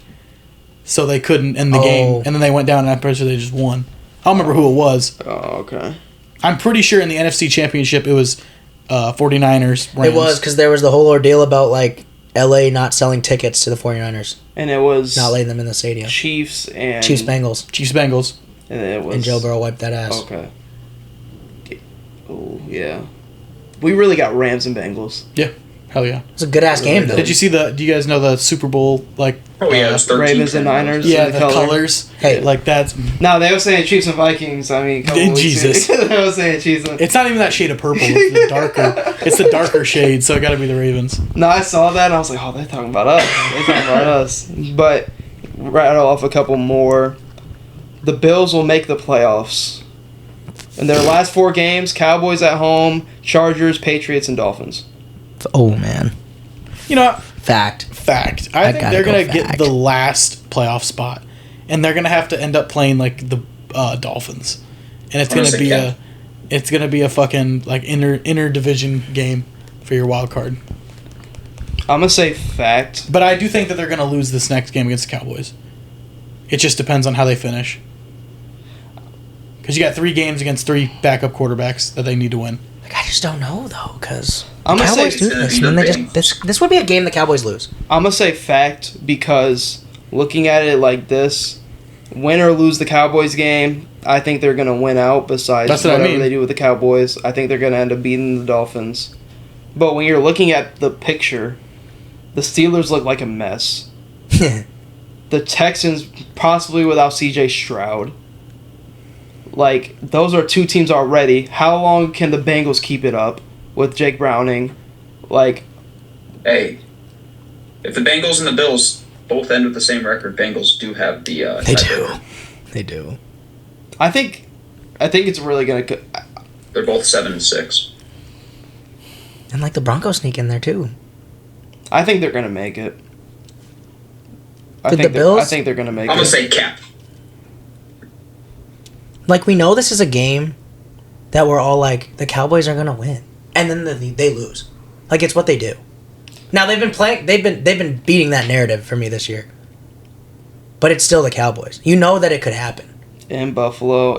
so they couldn't end the game, and then they went down, and I'm pretty sure they just won. I don't remember who it was. Oh, okay. I'm pretty sure in the NFC Championship it was 49ers Rams. It was because there was the whole ordeal about like LA not selling tickets to the 49ers, And it was not letting them in the stadium. Chiefs and Chiefs Bengals, Chiefs Bengals. And it was and Joe Burrow wiped that ass. Okay. Oh yeah, we really got Rams and Bengals. Yeah, hell yeah. It's a good ass game though. Did you see do you guys know the Super Bowl like? Oh yeah, it was 13 Ravens and Niners. Yeah, and the colors. Hey. Like that's. No, they were saying Chiefs and Vikings. I mean, Jesus. they were saying Chiefs. And... It's not even that shade of purple. It's the darker. It's the darker shade. So it got to be the Ravens. No, I saw that and I was like, oh, they're talking about us. They're talking about us. But rattle off a couple more. The Bills will make the playoffs. In their last 4 games, Cowboys at home, Chargers, Patriots, and Dolphins. Oh man, You know, fact. I think gotta they're gonna go get fact. the last playoff spot, and they're gonna have to end up playing like the Dolphins, and it's I'm gonna gonna be say it's gonna be a fucking like inter division game for your wild card. I'm gonna say fact. But I do think that they're gonna lose this next game against the Cowboys. It just depends on how they finish. Because you got 3 games against 3 backup quarterbacks that they need to win. Like, I just don't know though, because the I'm gonna say Cowboys do this, and then they just this would be a game the Cowboys lose. I'm gonna say fact because looking at it like this, win or lose the Cowboys game, I think they're gonna win out. Besides whatever they do with the Cowboys, I think they're gonna end up beating the Dolphins. But when you're looking at the picture, the Steelers look like a mess. The Texans possibly without C.J. Stroud. Like, those are 2 teams already. How long can the Bengals keep it up with Jake Browning? Like, hey, if the Bengals and the Bills both end with the same record, Bengals do have the. They do. I think it's really gonna. They're both 7-6. And like the Broncos sneak in there too. I think they're gonna make it. I Did think the Bills? I think they're gonna make I'm it. gonna say cap. Like, we know this is a game that we're all like, the Cowboys are gonna win, and then they lose. Like, it's what they do. Now they've been beating that narrative for me this year, but it's still the Cowboys. You know that it could happen In Buffalo.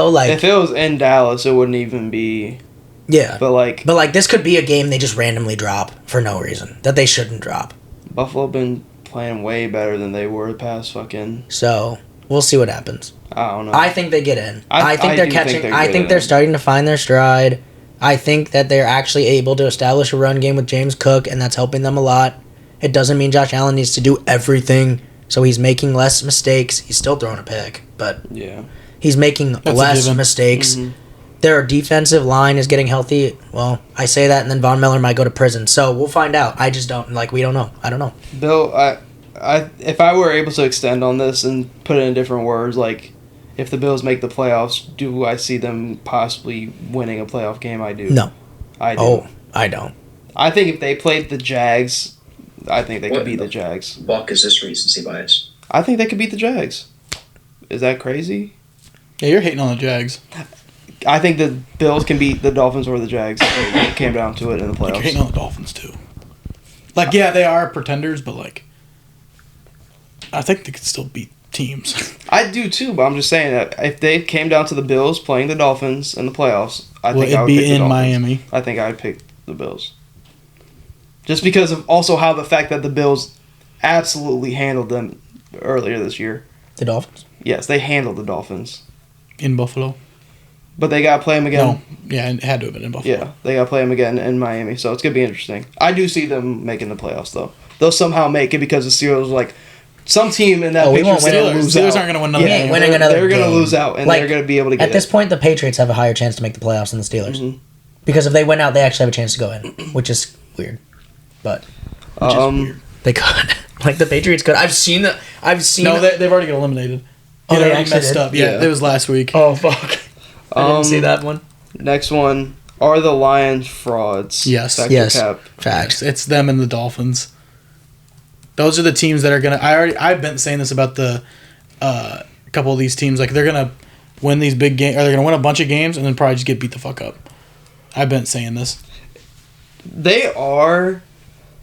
Like, if it was in Dallas, it wouldn't even be. Yeah, But like this could be a game they just randomly drop for no reason that they shouldn't drop. Buffalo been playing way better than they were the past fucking. So we'll see what happens. I don't know. I think they get in. I think they're do catching. think they're I think they're starting to find their stride. I think that they're actually able to establish a run game with James Cook, and that's helping them a lot. It doesn't mean Josh Allen needs to do everything, so he's making less mistakes. He's still throwing a pick, but Yeah. he's making less mistakes. Mm-hmm. Their defensive line is getting healthy. Well, I say that, and then Von Miller might go to prison. So we'll find out. I just don't we don't know. I don't know. Bill, I if I were able to extend on this and put it in different words, like if the Bills make the playoffs, do I see them possibly winning a playoff game? I do. No. I do. Oh, I don't. I think if they played the Jags, I think they could beat the Jags. Buck is this recency bias. I think they could beat the Jags. Is that crazy? Yeah, you're hating on the Jags. I think the Bills can beat the Dolphins or the Jags if it came down to it in the You're playoffs. hating on the Dolphins too. Like, yeah, they are pretenders, but like, I think they could still beat teams. I do too, but I'm just saying that if they came down to the Bills playing the Dolphins in the playoffs, I think I would pick the Dolphins. Miami. I think I would pick the Bills. Just because of also how the fact that the Bills absolutely handled them earlier this year. The Dolphins? Yes, they handled the Dolphins. In Buffalo? But they got to play them again. No. Yeah, it had to have been in Buffalo. Yeah, they got to play them again in Miami, so it's going to be interesting. I do see them making the playoffs, though. They'll somehow make it because the Steelers, like, some team in that picture is going to lose out. Steelers aren't going to win another game. They're going to lose out, and they're going to be able to get At this point, the Patriots have a higher chance to make the playoffs than the Steelers. Mm-hmm. Because if they win out, they actually have a chance to go in, which is weird. But they could. Like, the Patriots could. I've seen... No, they've already got eliminated. Oh, they already actually messed did? up. Yeah, it was last week. Oh, fuck. I didn't see that one. Next one. Are the Lions frauds? Yes. Yes. Cap. Facts. It's them and the Dolphins. Those are the teams that are gonna. I've been saying this about the couple of these teams. Like, they're gonna win these big games, or they're gonna win a bunch of games and then probably just get beat the fuck up. I've been saying this. They are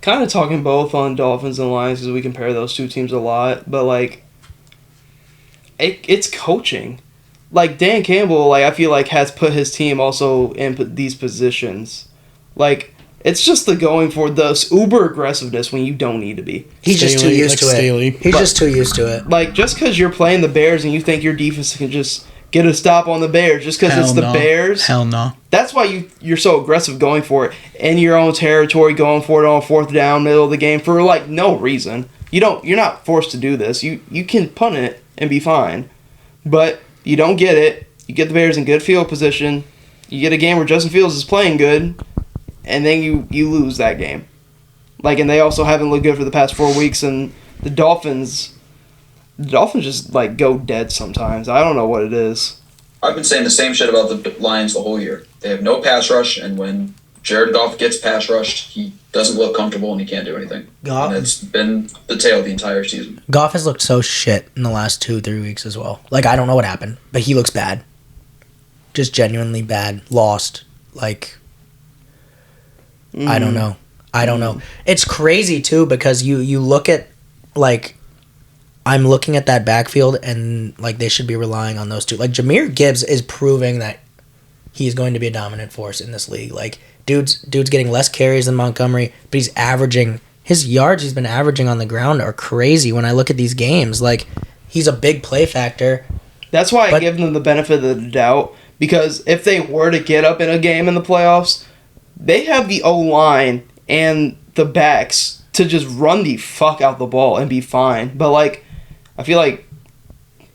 kind of talking both on Dolphins and Lions because we compare those two teams a lot, but like it's coaching. Like, Dan Campbell, like, I feel like has put his team also in these positions. Like, it's just the going for the uber aggressiveness when you don't need to be. He's just too used to it. He's just too used to it. Like, just because you're playing the Bears and you think your defense can just get a stop on the Bears just because it's the Bears. Hell no. That's why you're so aggressive going for it in your own territory, going for it on fourth down, middle of the game for like no reason. You're not forced to do this. You can punt it and be fine, but you don't get it. You get the Bears in good field position. You get a game where Justin Fields is playing good, and then you lose that game. Like, and they also haven't looked good for the past 4 weeks. And the Dolphins just like go dead sometimes. I don't know what it is. I've been saying the same shit about the Lions the whole year. They have no pass rush, and when Jared Goff gets pass rushed, he doesn't look comfortable and he can't do anything. And it's been the tale the entire season. Goff has looked so shit in the last 2-3 weeks as well. Like, I don't know what happened, but he looks bad. just genuinely bad. Lost. Like, I don't know. It's crazy, too, because you look at, like, I'm looking at that backfield, and, like, they should be relying on those two. Like, Jahmyr Gibbs is proving that he's going to be a dominant force in this league. Like, dude's getting less carries than Montgomery, but he's averaging... His yards he's been averaging on the ground are crazy when I look at these games. Like, he's a big play factor. That's why I give them the benefit of the doubt, because if they were to get up in a game in the playoffs, they have the O-line and the backs to just run the fuck out the ball and be fine. But, like, I feel like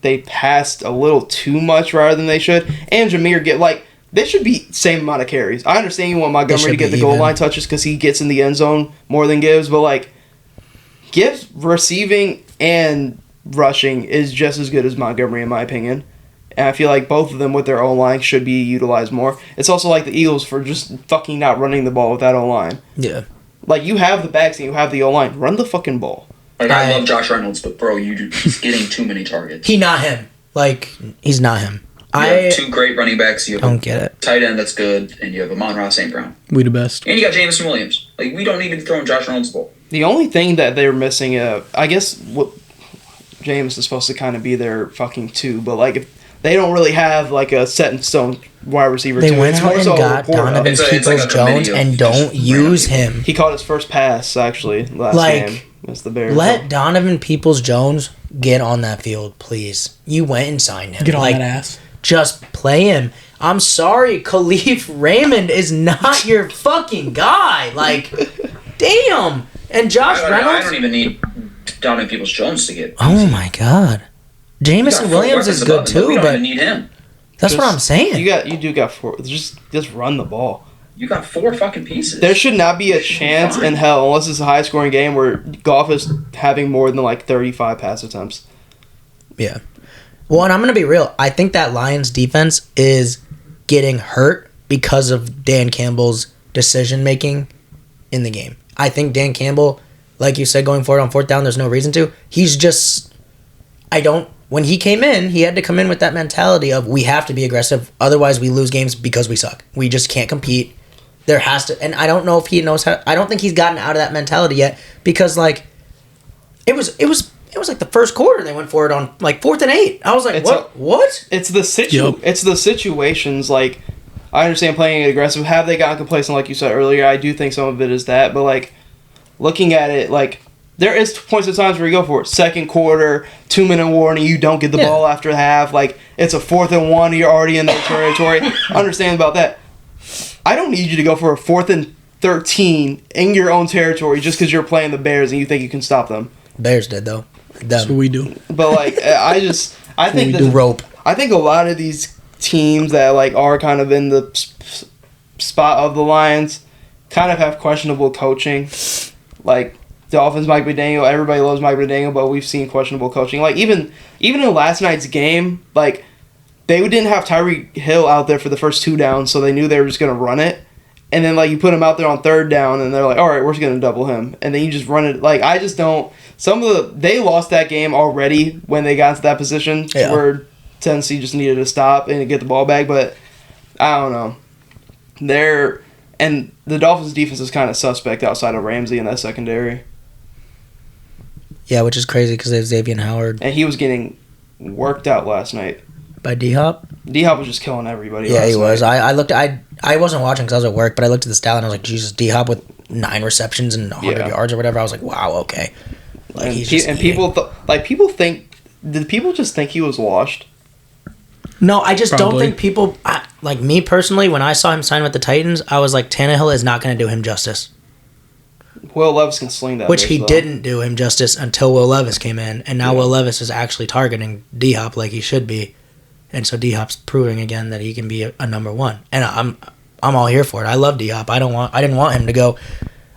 they passed a little too much rather than they should. And Jahmyr like, they should be same amount of carries. I understand you want Montgomery to get the goal line touches because he gets in the end zone more than Gibbs, but, like, Gibbs receiving and rushing is just as good as Montgomery, in my opinion. And I feel like both of them with their O-line should be utilized more. It's also like the Eagles for just fucking not running the ball with that O-line. Yeah. Like, you have the backs and you have the O-line. Run the fucking ball. Like, I love Josh Reynolds, but, bro, he's getting too many targets. He's not him. Like, he's not him. You have two great running backs. You have don't get it. Tight end that's good, and you have Amon-Ra St. Brown. We the best. And you got Jameson Williams. Like, we don't need to be throwing Josh Reynolds the ball. The only thing that they're missing, I guess what James is supposed to kind of be their fucking two, but, like, if they don't really have, like, a set-in-stone wide receiver. They went out and got Donovan Peoples-Jones and don't use him. He caught his first pass, actually, last game. That's the Bears. Let Donovan Peoples-Jones get on that field, please. You went and signed him. Get on that ass. Just play him. I'm sorry, Khalif Raymond is not your fucking guy. Like, damn. And Josh Reynolds. I don't even need Donovan Peoples-Jones to get. Oh my God. Jameson Williams is good too, we don't but even need him. That's what I'm saying. You do got four. Just run the ball. You got four fucking pieces. There should not be a chance in hell, unless it's a high scoring game, where Goff is having more than like 35 pass attempts. Yeah. Well, and I'm going to be real. I think that Lions defense is getting hurt because of Dan Campbell's decision-making in the game. I think Dan Campbell, like you said, going forward on fourth down, there's no reason to. He's just... When he came in, he had to come in with that mentality of, we have to be aggressive, otherwise we lose games because we suck. We just can't compete. There has to... And I don't know if he knows how... I don't think he's gotten out of that mentality yet, because, like, it was like the first quarter they went for it on like 4th and 8. I was like, what? It's the situations. Like, I understand playing it aggressive. Have they gotten complacent, like you said earlier? I do think some of it is that, but like looking at it, like there is points of times where you go for it. Second quarter, 2-minute warning, you don't get the ball after half. Like it's a 4th and 1, you're already in their territory. Understand about that. I don't need you to go for a 4th and 13 in your own territory just because you're playing the Bears and you think you can stop them. Bears did though. That's what we do. But like, I think we do rope. I think a lot of these teams that like are kind of in the spot of the Lions kind of have questionable coaching. Like Dolphins, Mike McDaniel. Everybody loves Mike McDaniel, but we've seen questionable coaching. Like even in last night's game, like they didn't have Tyreek Hill out there for the first 2 downs, so they knew they were just gonna run it. And then like you put him out there on 3rd down, and they're like, all right, we're just gonna double him, and then you just run it. Like I just don't. They lost that game already when they got to that position where Tennessee just needed to stop and get the ball back. But I don't know. And the Dolphins' defense is kind of suspect outside of Ramsey in that secondary. Yeah, which is crazy because they have Xavier Howard. And he was getting worked out last night. By D-Hop? D-Hop was just killing everybody. Yeah, he was. I wasn't watching because I was at work, but I looked at the stat and I was like, Jesus, D-Hop with 9 receptions and 100 yards or whatever. I was like, wow, okay. Like, people think. Did people just think he was washed? No, I just don't think people. Like me personally, when I saw him sign with the Titans, I was like, Tannehill is not going to do him justice. Will Levis can sling that. Which he didn't do him justice until Will Levis came in, and now Will Levis is actually targeting D-Hop like he should be, and so D-Hop's proving again that he can be a number 1. And I'm all here for it. I love D-Hop. I didn't want him to go.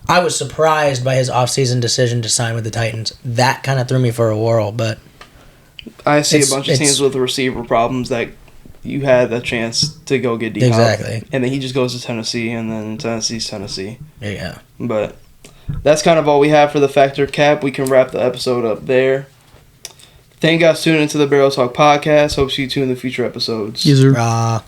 I was surprised by his offseason decision to sign with the Titans. That kind of threw me for a whirl, but... I see a bunch of teams with receiver problems that you had a chance to go get D-Hop. Exactly. And then he just goes to Tennessee, and then Tennessee's Tennessee. Yeah. But that's kind of all we have for the Factor Cap. We can wrap the episode up there. Thank you guys for tuning into the Barrel Talk podcast. Hope to see you tune in the future episodes. Yes, sir.